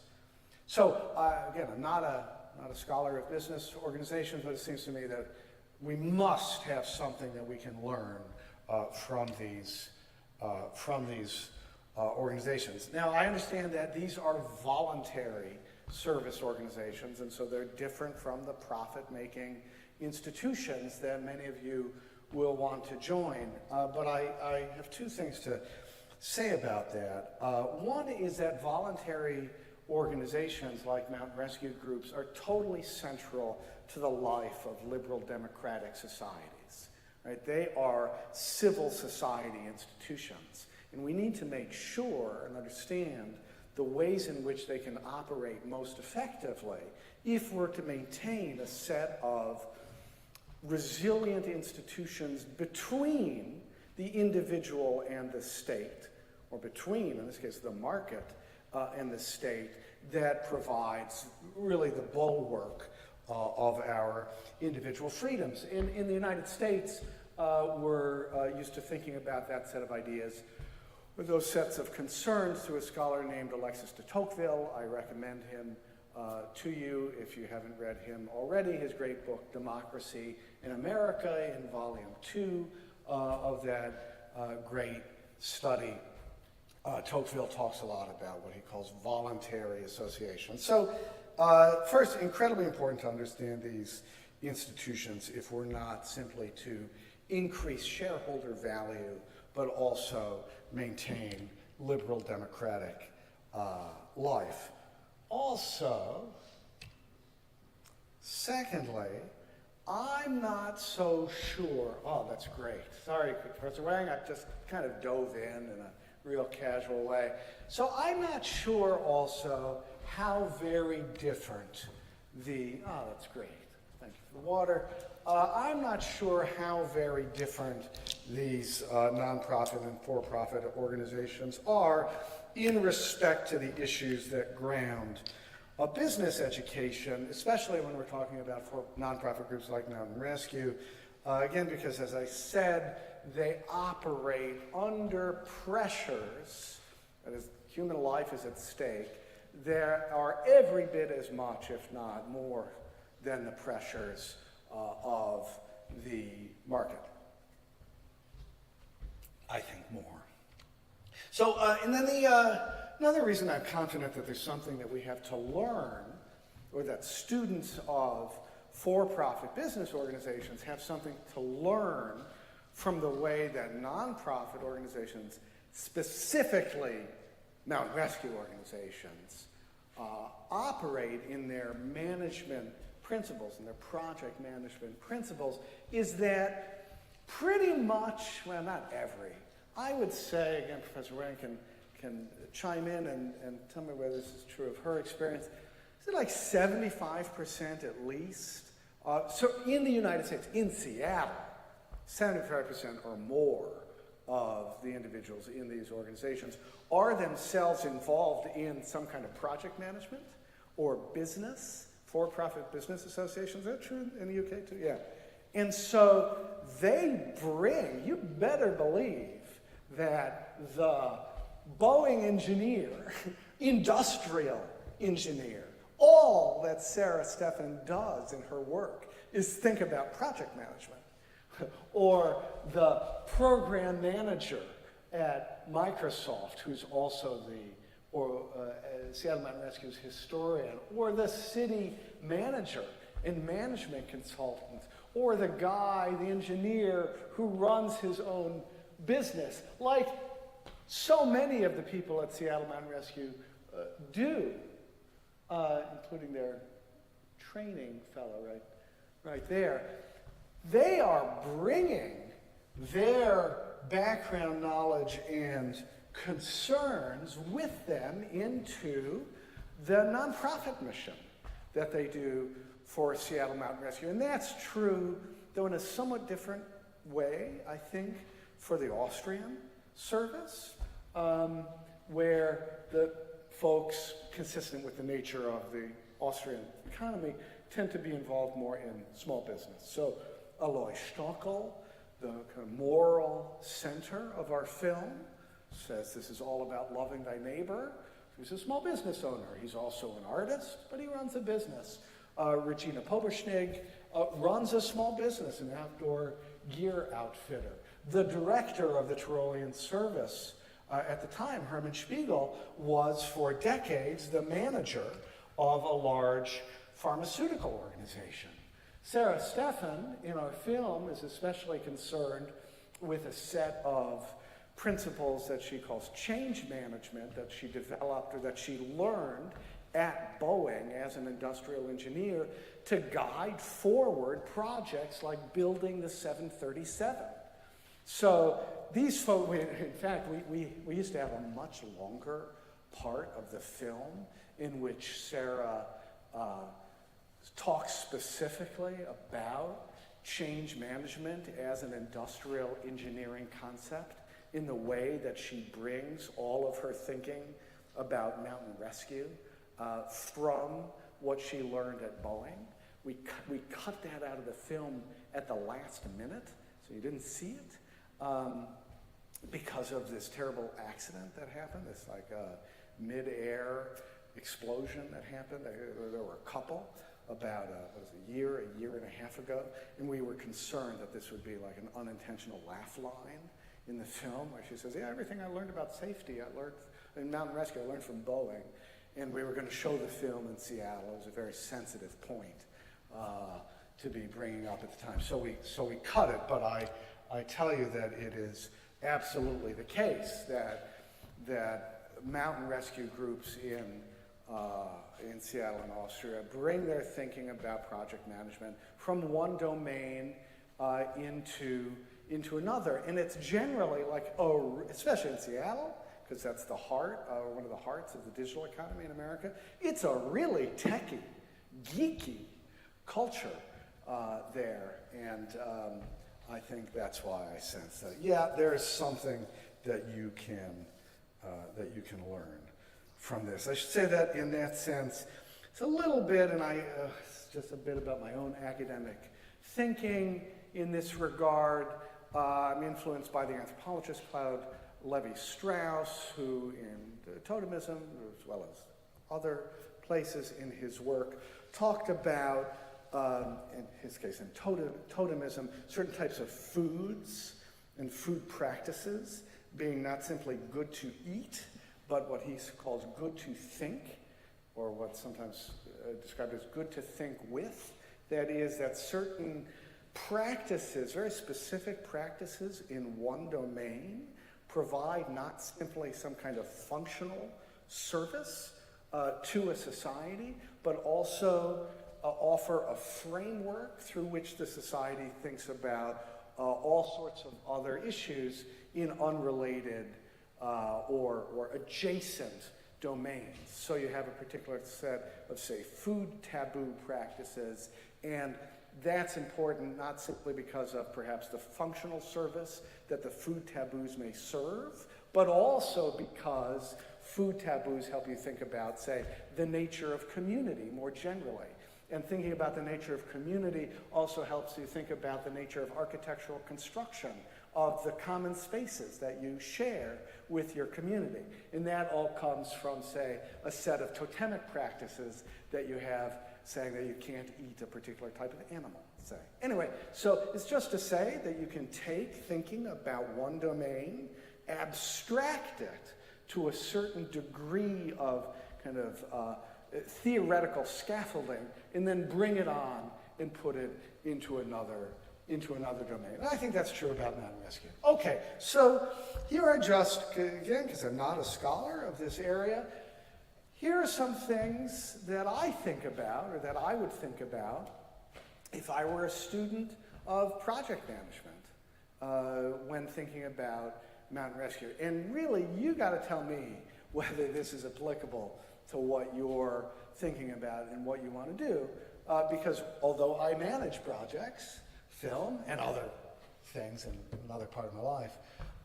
So again, I'm not a scholar of business organizations, but it seems to me that we must have something that we can learn from these organizations. Now, I understand that these are voluntary service organizations, and so they're different from the profit-making institutions that many of you will want to join. But I have two things to say about that. One is that voluntary organizations like mountain rescue groups are totally central to the life of liberal democratic societies. Right? They are civil society institutions. And we need to make sure and understand the ways in which they can operate most effectively if we're to maintain a set of resilient institutions between the individual and the state, or between, in this case, the market and the state, that provides really the bulwark of our individual freedoms. In the United States, we're used to thinking about that set of ideas with those sets of concerns through a scholar named Alexis de Tocqueville. I recommend him to you if you haven't read him already. His great book, Democracy in America, in volume 2 of that great study. Tocqueville talks a lot about what he calls voluntary association. So first, incredibly important to understand these institutions if we're not simply to increase shareholder value, but also maintain liberal democratic life. Also, secondly, I'm not so sure. Oh, that's great. Sorry, Professor Wang, I just kind of dove in a real casual way. So I'm not sure also how very different that's great. Thank you for the water. I'm not sure how very different these nonprofit and for-profit organizations are in respect to the issues that ground a business education, especially when we're talking about for nonprofit groups like Mountain Rescue. Again, because as I said, they operate under pressures, that is, human life is at stake, that are every bit as much, if not more, than the pressures of the market. I think more. So, and then another reason I'm confident that there's something that we have to learn, or that students of for-profit business organizations have something to learn from the way that nonprofit organizations, specifically mountain rescue organizations, operate in their management principles and their project management principles, is that pretty much, well, not every, I would say, again, Professor Wang can chime in and tell me whether this is true of her experience, is it like 75% at least? So in the United States, in Seattle, 75% or more of the individuals in these organizations are themselves involved in some kind of project management or business, for-profit business associations. Is that true in the UK too? Yeah. And so they bring, you better believe that the Boeing engineer, industrial engineer, all that Sarah Stephan does in her work is think about project management. Or the program manager at Microsoft, who's also Seattle Mountain Rescue's historian, or the city manager and management consultant, or the guy, the engineer who runs his own business, like so many of the people at Seattle Mountain Rescue do, including their training fellow right there. They are bringing their background knowledge and concerns with them into the nonprofit mission that they do for Seattle Mountain Rescue. And that's true, though in a somewhat different way, I think, for the Austrian service, where the folks, consistent with the nature of the Austrian economy, tend to be involved more in small business. So Alois Stockel, the kind of moral center of our film, says this is all about loving thy neighbor. He's a small business owner. He's also an artist, but he runs a business. Regina Poberschnig runs a small business, an outdoor gear outfitter. The director of the Tyrolean service at the time, Hermann Spiegel, was for decades the manager of a large pharmaceutical organization. Sarah Stephan, in our film, is especially concerned with a set of principles that she calls change management that she developed or that she learned at Boeing as an industrial engineer to guide forward projects like building the 737. So these folks, in fact, we used to have a much longer part of the film in which Sarah talks specifically about change management as an industrial engineering concept in the way that she brings all of her thinking about mountain rescue from what she learned at Boeing. We cut that out of the film at the last minute, so you didn't see it, because of this terrible accident that happened, this like mid-air explosion that happened. There were a couple about a year and a half ago, and we were concerned that this would be like an unintentional laugh line in the film where she says, yeah, everything I learned about safety, I learned in mountain rescue, I learned from Boeing. And we were going to show the film in Seattle. It was a very sensitive point to be bringing up at the time. So we cut it, but I tell you that it is absolutely the case that mountain rescue groups in Seattle and Austria bring their thinking about project management from one domain into another. And it's generally like, especially in Seattle, because that's the heart, one of the hearts of the digital economy in America, it's a really techy, geeky culture there. And I think that's why I sense that, yeah, there's something that you can learn from this. I should say that in that sense, it's a little bit, and it's just a bit about my own academic thinking in this regard. I'm influenced by the anthropologist Claude Levi-Strauss, who in totemism, as well as other places in his work, talked about, in his case in totemism, certain types of foods and food practices being not simply good to eat, but what he calls good to think, or what's sometimes described as good to think with. That is, that certain practices, very specific practices in one domain, provide not simply some kind of functional service to a society, but also offer a framework through which the society thinks about all sorts of other issues in unrelated or adjacent domains. So you have a particular set of, say, food taboo practices, and that's important not simply because of perhaps the functional service that the food taboos may serve, but also because food taboos help you think about, say, the nature of community more generally. And thinking about the nature of community also helps you think about the nature of architectural construction, of the common spaces that you share with your community. And that all comes from, say, a set of totemic practices that you have saying that you can't eat a particular type of animal, say. Anyway, so it's just to say that you can take thinking about one domain, abstract it to a certain degree of kind of theoretical scaffolding, and then bring it on and put it into another domain. And I think that's true about mountain rescue. Okay, so here are just, again, because I'm not a scholar of this area, here are some things that I think about, or that I would think about, if I were a student of project management when thinking about mountain rescue. And really, you got to tell me whether this is applicable to what you're thinking about and what you want to do. Because although I manage projects, film, and other things in another part of my life,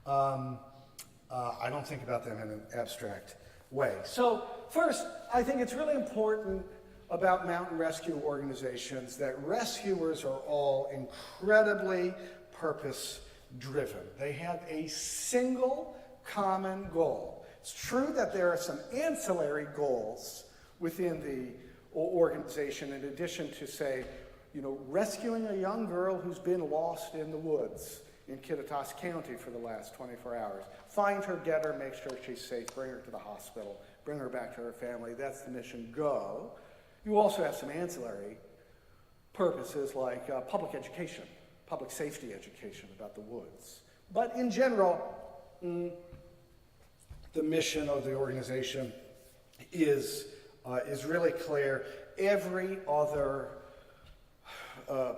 I don't think about them in an abstract way. So first, I think it's really important about mountain rescue organizations that rescuers are all incredibly purpose-driven. They have a single common goal. It's true that there are some ancillary goals within the organization in addition to, say, rescuing a young girl who's been lost in the woods in Kittitas County for the last 24 hours. Find her, get her, make sure she's safe, bring her to the hospital, bring her back to her family. That's the mission, go. You also have some ancillary purposes like public education, public safety education about the woods. But in general, the mission of the organization is really clear. Every other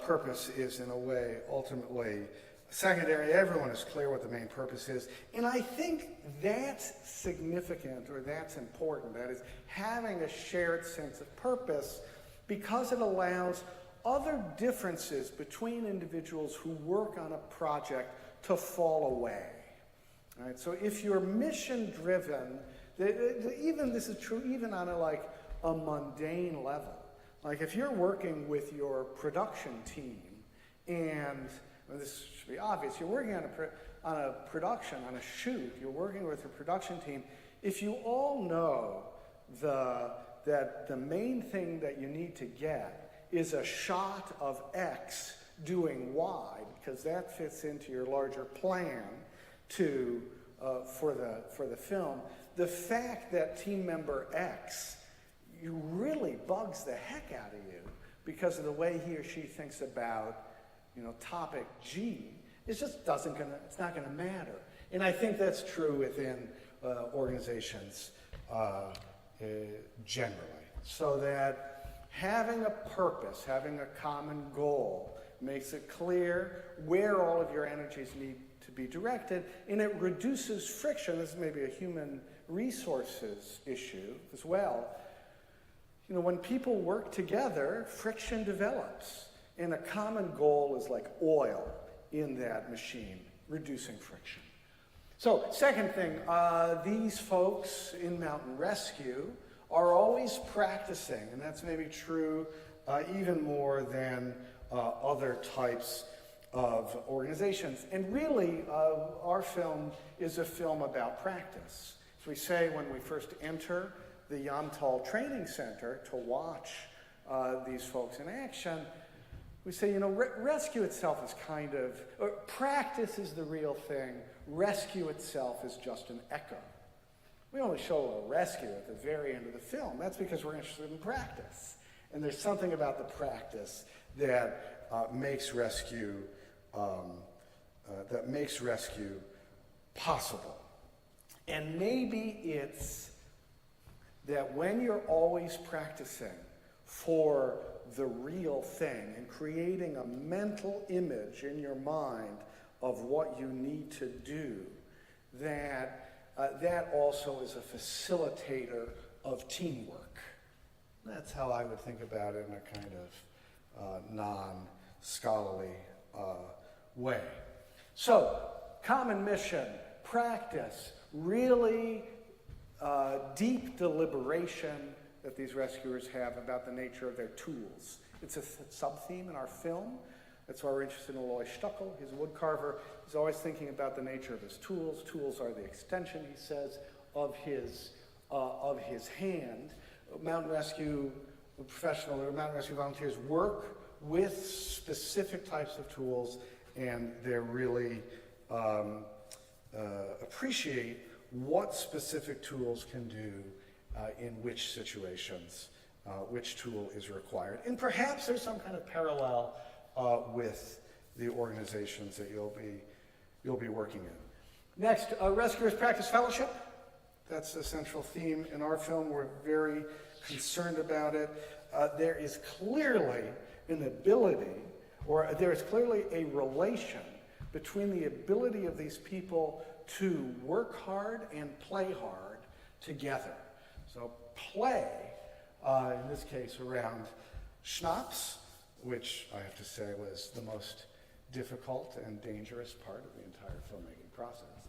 purpose is, in a way, ultimately secondary. Everyone is clear what the main purpose is. And I think that's significant, or that's important. That is, having a shared sense of purpose, because it allows other differences between individuals who work on a project to fall away. All right? So if you're mission-driven, even this is true even on a mundane level. Like if you're working with your production team, and this should be obvious, you're working on a production, on a shoot, you're working with a production team, if you all know that the main thing that you need to get is a shot of X doing Y, because that fits into your larger plan for the film, the fact that team member X really bugs the heck out of you because of the way he or she thinks about topic G, it's not gonna matter. And I think that's true within organizations generally. So that having a purpose, having a common goal, makes it clear where all of your energies need to be directed, and it reduces friction. This is maybe a human resources issue as well. When people work together, friction develops. And a common goal is like oil in that machine, reducing friction. So, second thing, these folks in mountain rescue are always practicing, and that's maybe true even more than other types of organizations. And really, our film is a film about practice. As we say when we first enter the Yamtal Training Center to watch these folks in action, we say, rescue itself is practice is the real thing. Rescue itself is just an echo. We only show a rescue at the very end of the film. That's because we're interested in practice. And there's something about the practice that makes rescue possible. And maybe it's that when you're always practicing for the real thing and creating a mental image in your mind of what you need to do, that that also is a facilitator of teamwork. That's how I would think about it in a kind of non-scholarly way. So, common mission, practice, really deep deliberation that these rescuers have about the nature of their tools. It's a sub-theme in our film. That's why we're interested in Alois Stuckel. He's a woodcarver. He's always thinking about the nature of his tools. Tools are the extension, he says, of his hand. Mountain rescue professional or mountain rescue volunteers work with specific types of tools, and they really appreciate what specific tools can do in which situations, which tool is required. And perhaps there's some kind of parallel with the organizations that you'll be working in. Next, Rescuers Practice Fellowship. That's the central theme in our film. We're very concerned about it. There is clearly an ability, or there is clearly a relation between the ability of these people to work hard and play hard together. So play, in this case around schnapps, which I have to say was the most difficult and dangerous part of the entire filmmaking process.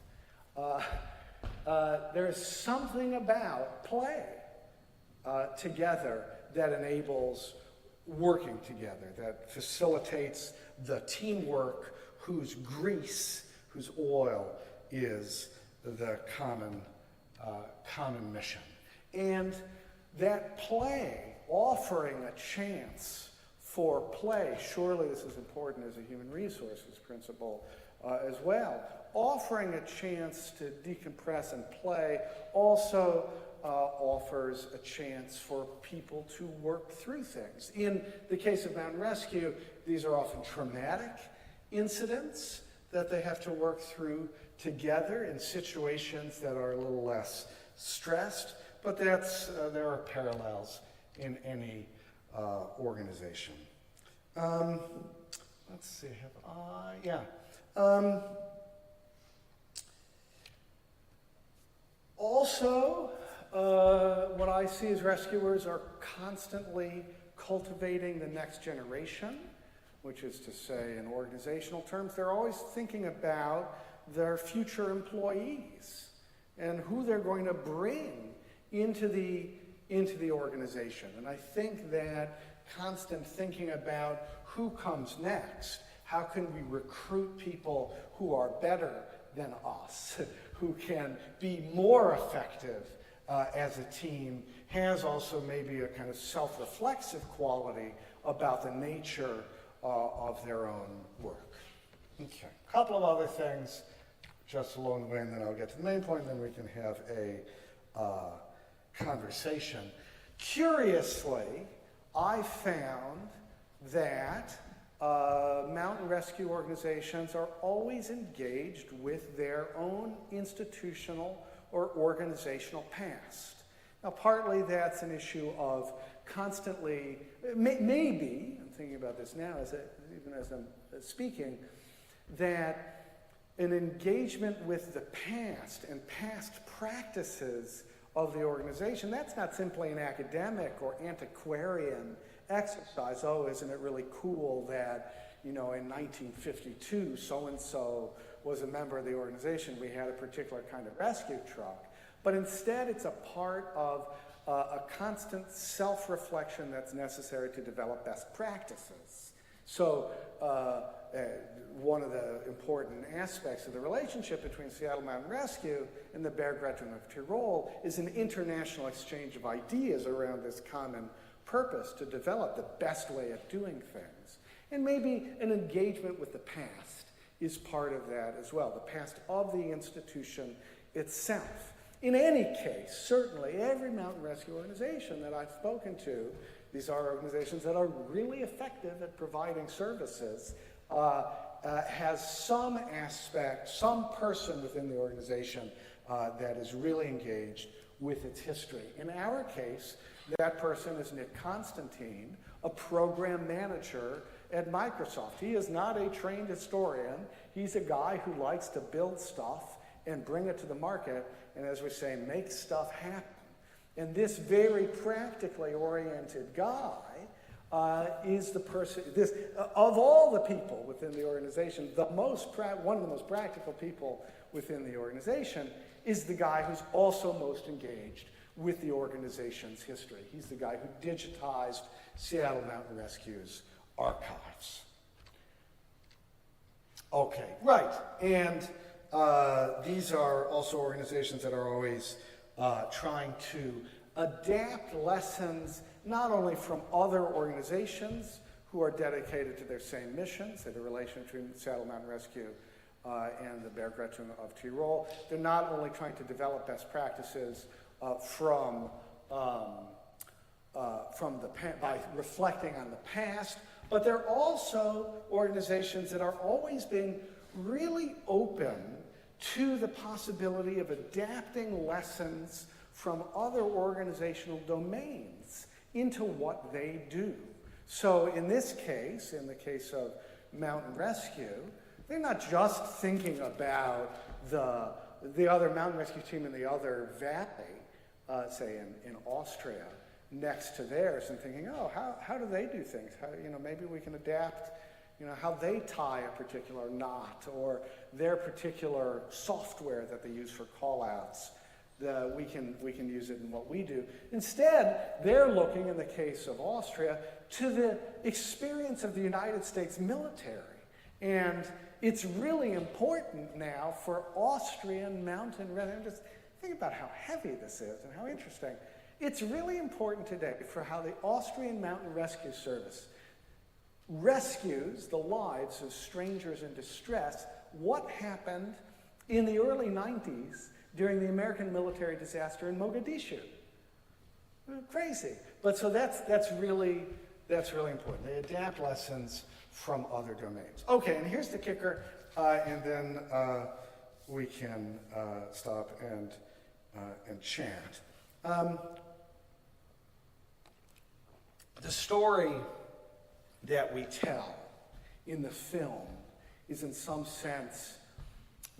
There is something about play together that enables working together, that facilitates the teamwork whose grease, whose oil is the common mission. And that play, offering a chance for play, surely this is important as a human resources principle as well, offering a chance to decompress and play also offers a chance for people to work through things. In the case of mountain rescue, these are often traumatic incidents that they have to work through together in situations that are a little less stressed, but there are parallels in any organization. Let's see, also, what I see as rescuers are constantly cultivating the next generation, which is to say, in organizational terms, they're always thinking about their future employees and who they're going to bring into the organization. And I think that constant thinking about who comes next, how can we recruit people who are better than us, who can be more effective as a team, has also maybe a kind of self-reflexive quality about the nature of their own work. Okay, a couple of other things just along the way, and then I'll get to the main point, and then we can have a conversation. Curiously, I found that mountain rescue organizations are always engaged with their own institutional or organizational past. Now, partly that's an issue of constantly, maybe, I'm thinking about this now even as I'm speaking, that an engagement with the past and past practices of the organization, that's not simply an academic or antiquarian exercise. Oh, isn't it really cool that, in 1952, so-and-so was a member of the organization, we had a particular kind of rescue truck. But instead, it's a part of a constant self-reflection that's necessary to develop best practices. So one of the important aspects of the relationship between Seattle Mountain Rescue and the Bergrettung of Tyrol is an international exchange of ideas around this common purpose to develop the best way of doing things. And maybe an engagement with the past is part of that as well, the past of the institution itself. In any case, certainly every mountain rescue organization that I've spoken to, these are organizations that are really effective at providing services, has some aspect, some person within the organization that is really engaged with its history. In our case, that person is Nick Constantine, a program manager at Microsoft. He is not a trained historian. He's a guy who likes to build stuff and bring it to the market, and as we say, make stuff happen. And this very practically oriented guy is the person, of all the people within the organization, one of the most practical people within the organization is the guy who's also most engaged with the organization's history. He's the guy who digitized Seattle Mountain Rescue's archives. Okay, right, and these are also organizations that are always trying to adapt lessons not only from other organizations who are dedicated to their same missions, the relation between Seattle Mountain Rescue and the Bergrettung of Tyrol. They're not only trying to develop best practices by reflecting on the past, but they're also organizations that are always being really open to the possibility of adapting lessons from other organizational domains into what they do. So in this case, in the case of Mountain Rescue, they're not just thinking about the other mountain rescue team in the other valley, say in Austria, next to theirs, and thinking, oh, how do they do things? Maybe we can adapt, how they tie a particular knot, or their particular software that they use for call-outs. We can use it in what we do. Instead, they're looking, in the case of Austria, to the experience of the United States military. And it's really important now for Austrian mountain rescue. Just think about how heavy this is and how interesting. It's really important today for how the Austrian Mountain Rescue Service rescues the lives of strangers in distress. What happened in the early 90s during the American military disaster in Mogadishu? Crazy. But so that's really important. They adapt lessons from other domains. Okay, and here's the kicker, and then we can stop and chat. The story that we tell in the film is, in some sense,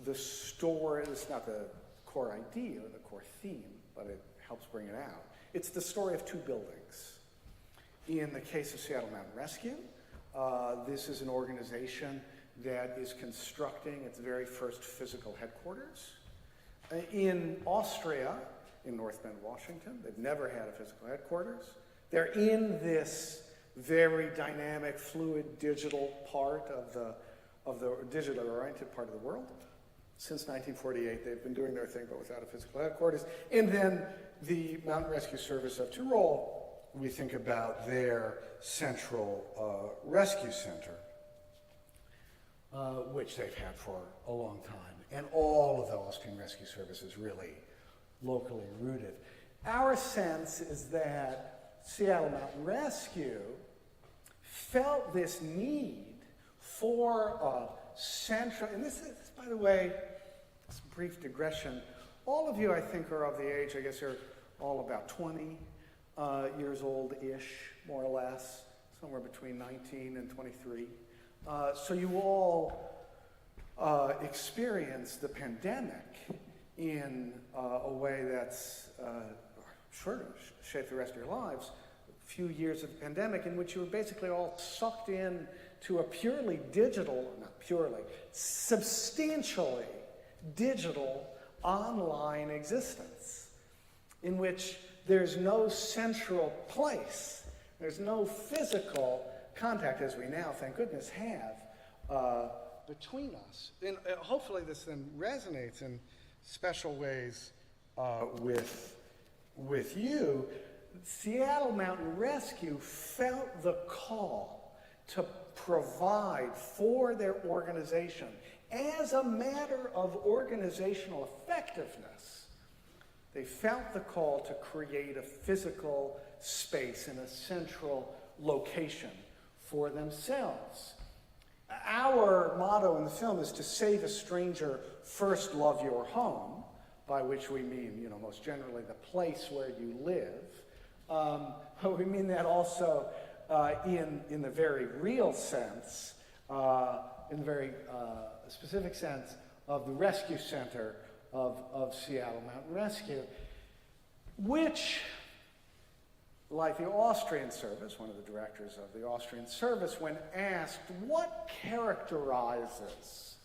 the story. It's not the core idea or the core theme, but it helps bring it out. It's the story of two buildings. In the case of Seattle Mountain Rescue, this is an organization that is constructing its very first physical headquarters. In Austria, in North Bend, Washington, they've never had a physical headquarters. They're in this very dynamic, fluid, digital part of the digital-oriented part of the world. Since 1948, they've been doing their thing, but without a physical headquarters. And then the Mountain Rescue Service of Tyrol, we think about their central rescue center, which they've had for a long time. And all of the Austrian Rescue Service is really locally rooted. Our sense is that Seattle Mountain Rescue felt this need for a central, and this is, by the way, this brief digression. All of you, I think, are of the age, I guess you're all about 20 years old-ish, more or less, somewhere between 19 and 23. So you all experienced the pandemic in a way that's sure to shape the rest of your lives. A few years of the pandemic in which you were basically all sucked in to a purely digital, not purely, substantially digital online existence in which there's no central place, there's no physical contact, as we now, thank goodness, have between us. And hopefully this then resonates in special ways with you. Seattle Mountain Rescue felt the call to provide for their organization, as a matter of organizational effectiveness, they felt the call to create a physical space in a central location for themselves. Our motto in the film is to save a stranger, first love your home, by which we mean, most generally the place where you live. But we mean that also in the very real sense, in the very specific sense of the rescue center of Seattle Mountain Rescue, which, like the Austrian service, one of the directors of the Austrian service, when asked what characterizes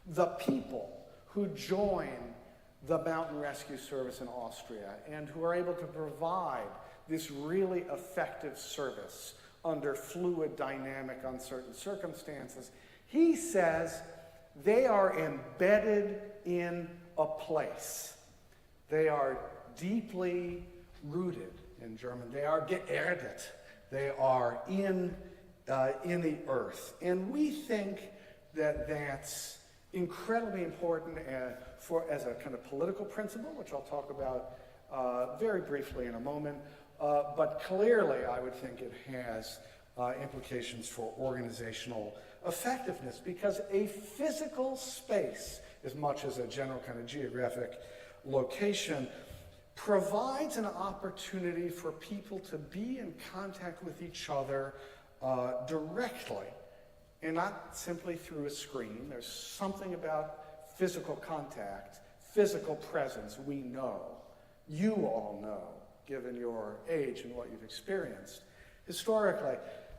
the people who join the mountain rescue service in Austria and who are able to provide this really effective service under fluid, dynamic, uncertain circumstances, he says they are embedded in a place. They are deeply rooted. In German, they are geerdet. They are in the earth. And we think that that's incredibly important as a kind of political principle, which I'll talk about very briefly in a moment. But clearly, I would think it has implications for organizational effectiveness, because a physical space, as much as a general kind of geographic location, provides an opportunity for people to be in contact with each other directly, and not simply through a screen. There's something about physical contact, physical presence we know, you all know, given your age and what you've experienced historically,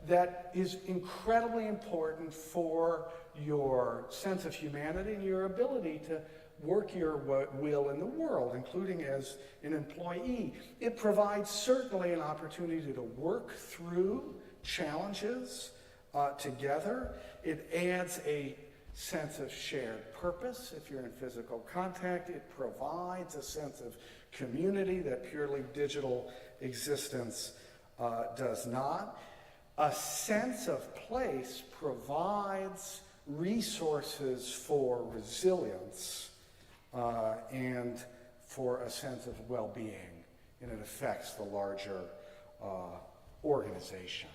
that is incredibly important for your sense of humanity and your ability to work your will in the world, including as an employee. It provides certainly an opportunity to work through challenges together. It adds a sense of shared purpose if you're in physical contact. It provides a sense of community that purely digital existence does not. A sense of place provides resources for resilience and for a sense of well-being, and it affects the larger organization.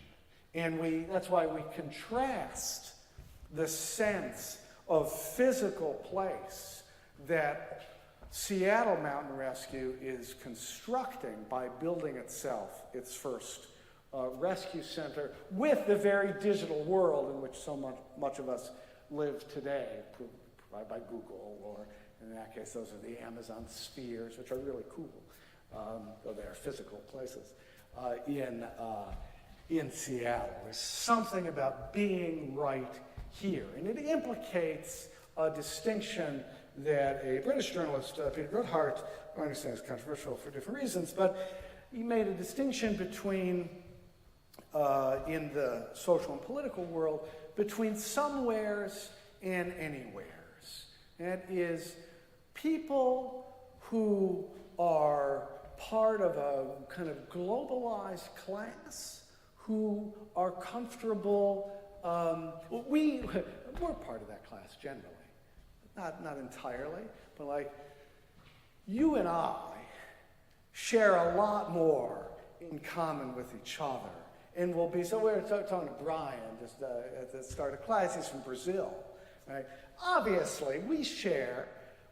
And that's why we contrast the sense of physical place that Seattle Mountain Rescue is constructing by building itself its first rescue center with the very digital world in which so much of us live today, provided by Google, or in that case, those are the Amazon spheres, which are really cool, though they are physical places, in Seattle. There's something about being right here, and it implicates a distinction that a British journalist, Peter Goodhart, I understand is controversial for different reasons, but he made a distinction between, in the social and political world, between somewheres and anywheres. That is, people who are part of a kind of globalized class who are comfortable. We're part of that class generally. Not entirely, but like you and I share a lot more in common with each other. And we'll be, so we were talking to Brian just at the start of class, he's from Brazil, right? Obviously,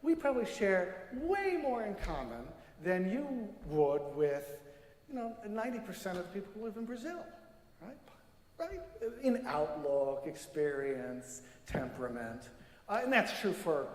we probably share way more in common than you would with, 90% of the people who live in Brazil, right? In outlook, experience, temperament. And that's true for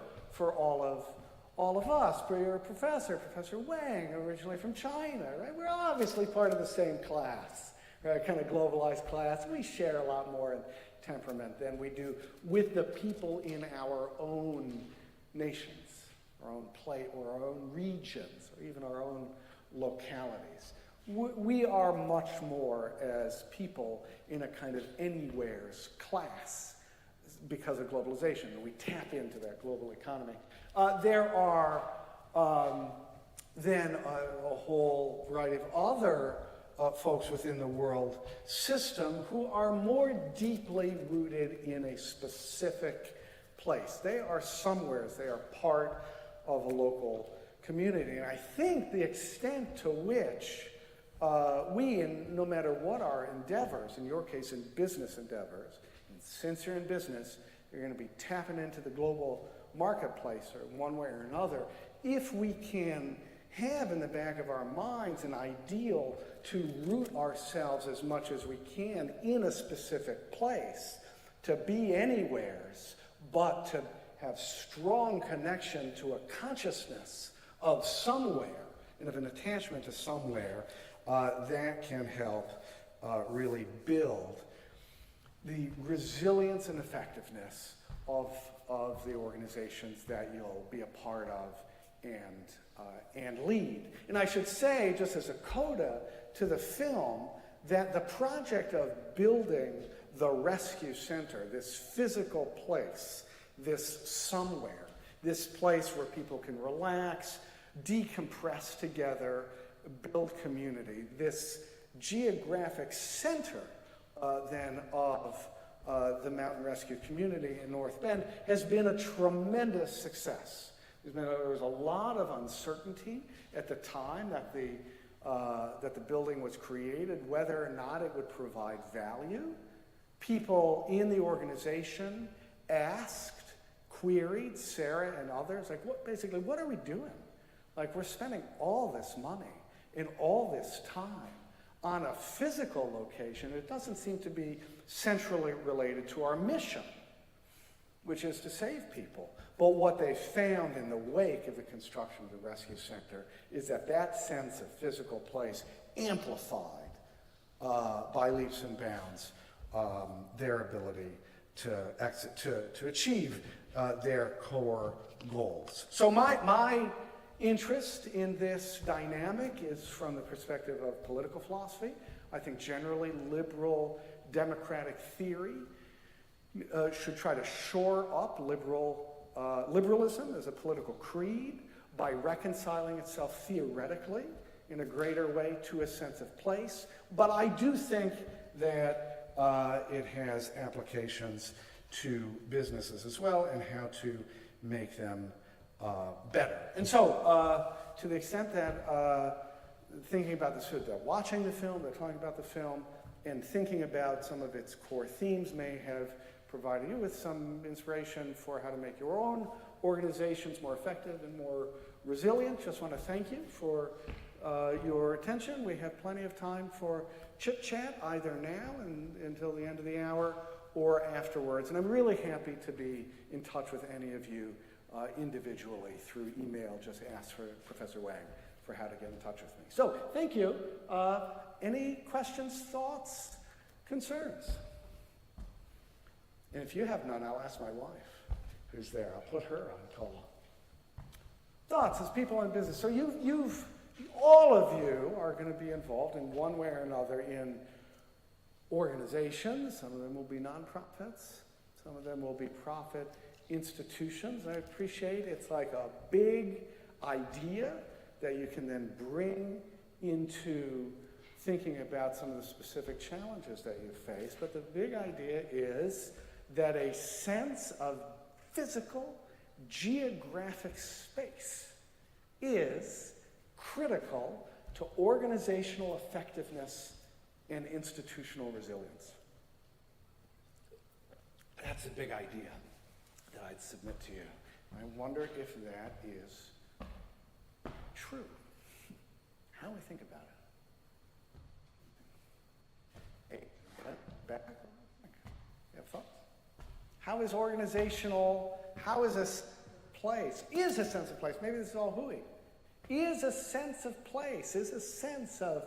all of us. You're a professor, Professor Wang, originally from China, right? We're obviously part of the same class, right? Kind of globalized class. We share a lot more in temperament than we do with the people in our own nations, our own place, or our own regions, or even our own localities. We are much more as people in a kind of anywheres class because of globalization, and we tap into that global economy. There are then a whole variety of other folks within the world system who are more deeply rooted in a specific place. They are somewheres, they are part of a local community. And I think the extent to which no matter what our endeavors, in your case in business endeavors, and since you're in business, you're going to be tapping into the global marketplace or one way or another. If we can have in the back of our minds an ideal to root ourselves as much as we can in a specific place, to be anywheres, but to have strong connection to a consciousness of somewhere and of an attachment to somewhere, that can help really build the resilience and effectiveness of the organizations that you'll be a part of and lead. And I should say, just as a coda to the film, that the project of building the rescue center, this physical place, this somewhere, this place where people can relax, decompress together, build community, this geographic center then of the mountain rescue community in North Bend has been a tremendous success. There was a lot of uncertainty at the time that the building was created, whether or not it would provide value. People in the organization asked, queried Sarah and others, like, what are we doing? Like, we're spending all this money and all this time on a physical location. It doesn't seem to be centrally related to our mission, which is to save people. But what they found in the wake of the construction of the rescue center is that that sense of physical place amplified by leaps and bounds their ability to achieve their core goals. So my interest in this dynamic is from the perspective of political philosophy. I think generally liberal democratic theory should try to shore up liberalism as a political creed by reconciling itself theoretically in a greater way to a sense of place. But I do think that it has applications to businesses as well and how to make them better. And so, to the extent that thinking about this, they're watching the film, they're talking about the film, and thinking about some of its core themes may have provided you with some inspiration for how to make your own organizations more effective and more resilient. Just want to thank you for your attention. We have plenty of time for chit-chat, either now and until the end of the hour or afterwards. And I'm really happy to be in touch with any of you individually through email. Just ask for Professor Wang for how to get in touch with me. So, thank you. Any questions, thoughts, concerns? And if you have none, I'll ask my wife, who's there. I'll put her on call. Thoughts as people in business. So all of you are going to be involved in one way or another in organizations. Some of them will be nonprofits. Some of them will be profit institutions. I appreciate it's like a big idea that you can then bring into thinking about some of the specific challenges that you face. But the big idea is that a sense of physical, geographic space is critical to organizational effectiveness and institutional resilience. That's a big idea that I'd submit to you. I wonder if that is true. How do we think about it? Hey, back. You have thoughts? How is this place? Is a sense of place, maybe this is all hooey. Is a sense of place, is a sense of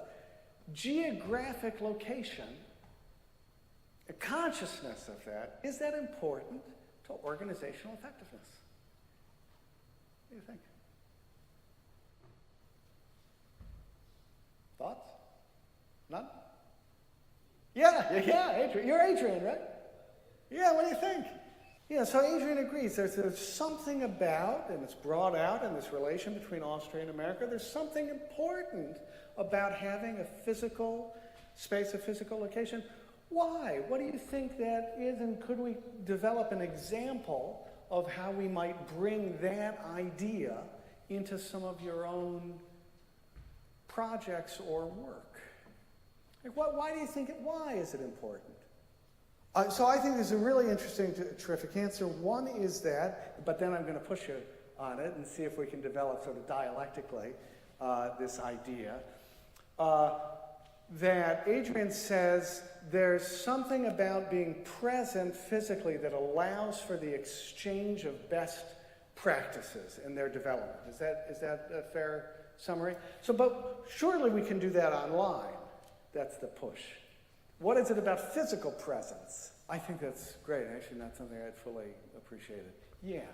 geographic location, a consciousness of that, is that important to organizational effectiveness? What do you think? Thoughts? None? Yeah, Adrian. You're Adrian, right? Yeah, what do you think? Yeah, so Adrian agrees. There's something about, and it's brought out in this relation between Austria and America, there's something important about having a physical space, a physical location. Why? What do you think that is, and could we develop an example of how we might bring that idea into some of your own projects or work? Like, why do you think why is it important? So I think there's a really interesting, terrific answer. One is that, but then I'm going to push you on it and see if we can develop sort of dialectically this idea. that Adrian says there's something about being present physically that allows for the exchange of best practices in their development. Is that a fair summary? So, but surely we can do that online. That's the push. What is it about physical presence? I think that's great. Actually, not something I'd fully appreciated. Yeah,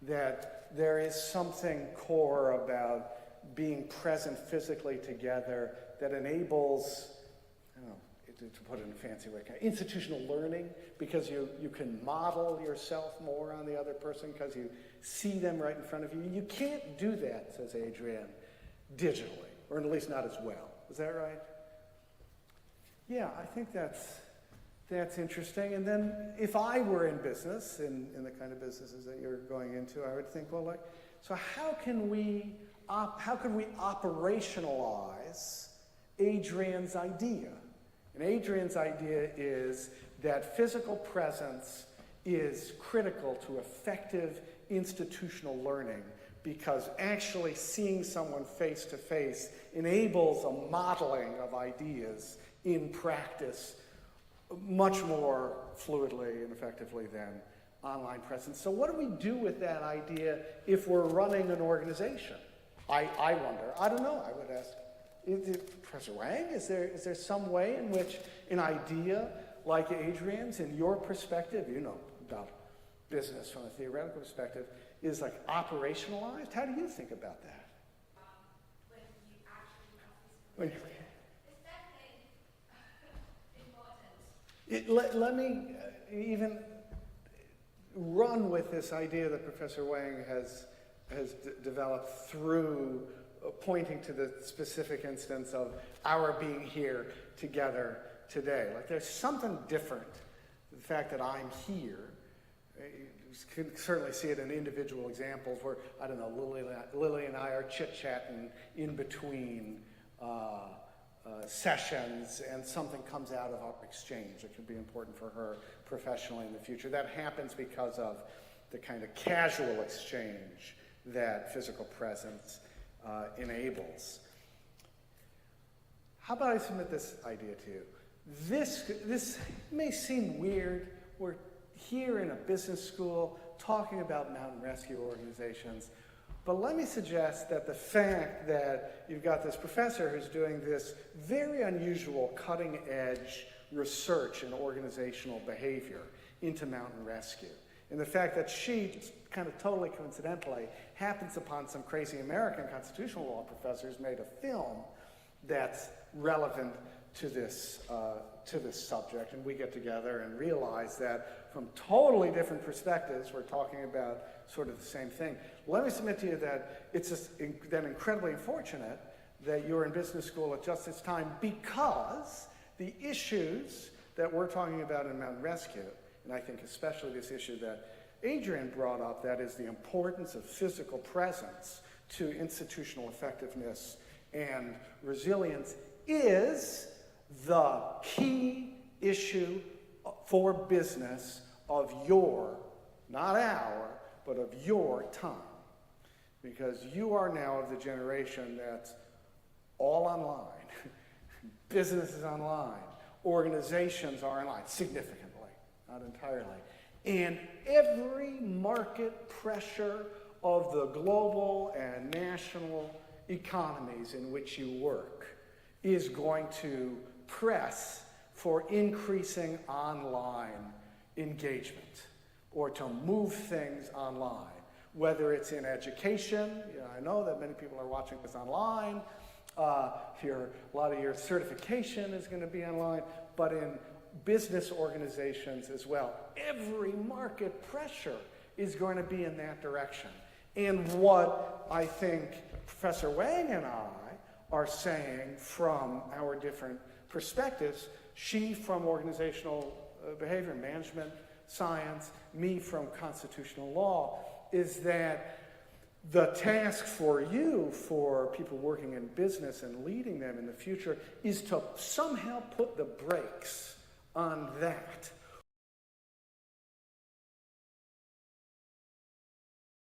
that there is something core about being present physically together that enables, I don't know, to put it in a fancy way, kind of institutional learning, because you can model yourself more on the other person because you see them right in front of you. You can't do that, says Adrian, digitally, or at least not as well. Is that right? Yeah, I think that's interesting. And then if I were in business, in the kind of businesses that you're going into, I would think, well, so how can we operationalize Adrian's idea? And Adrian's idea is that physical presence is critical to effective institutional learning, because actually seeing someone face to face enables a modeling of ideas in practice much more fluidly and effectively than online presence. So what do we do with that idea if we're running an organization? I wonder. I don't know. I would ask Professor Wang, is there some way in which an idea like Adrian's, in your perspective, you know about business from a theoretical perspective, is like operationalized? How do you think about that? When you actually have this it's definitely important. Let me even run with this idea that Professor Wang has developed through pointing to the specific instance of our being here together today. Like there's something different. The fact that I'm here, you can certainly see it in individual examples where, I don't know, Lily and I are chit-chatting in between sessions and something comes out of our exchange that could be important for her professionally in the future. That happens because of the kind of casual exchange that physical presence enables. How about I submit this idea to you? This may seem weird. We're here in a business school talking about mountain rescue organizations, but let me suggest that the fact that you've got this professor who's doing this very unusual cutting-edge research in organizational behavior into mountain rescue, and the fact that she, kind of totally coincidentally, happens upon some crazy American constitutional law professor who's made a film that's relevant to this subject, and we get together and realize that from totally different perspectives, we're talking about sort of the same thing. Let me submit to you that it's just then incredibly unfortunate that you're in business school at just this time, because the issues that we're talking about in mountain rescue, and I think especially this issue that Adrian brought up, that is the importance of physical presence to institutional effectiveness and resilience, is the key issue for business of your, not our, but of your time. Because you are now of the generation that's all online. Business is online. Organizations are online, significantly, not entirely. And every market pressure of the global and national economies in which you work is going to press for increasing online engagement, or to move things online, whether it's in education. I know that many people are watching this online. A lot of your certification is going to be online, but in business organizations as well. Every market pressure is going to be in that direction. And what I think Professor Wang and I are saying from our different perspectives, she from organizational behavior management science, me from constitutional law, is that the task for you, for people working in business and leading them in the future, is to somehow put the brakes on that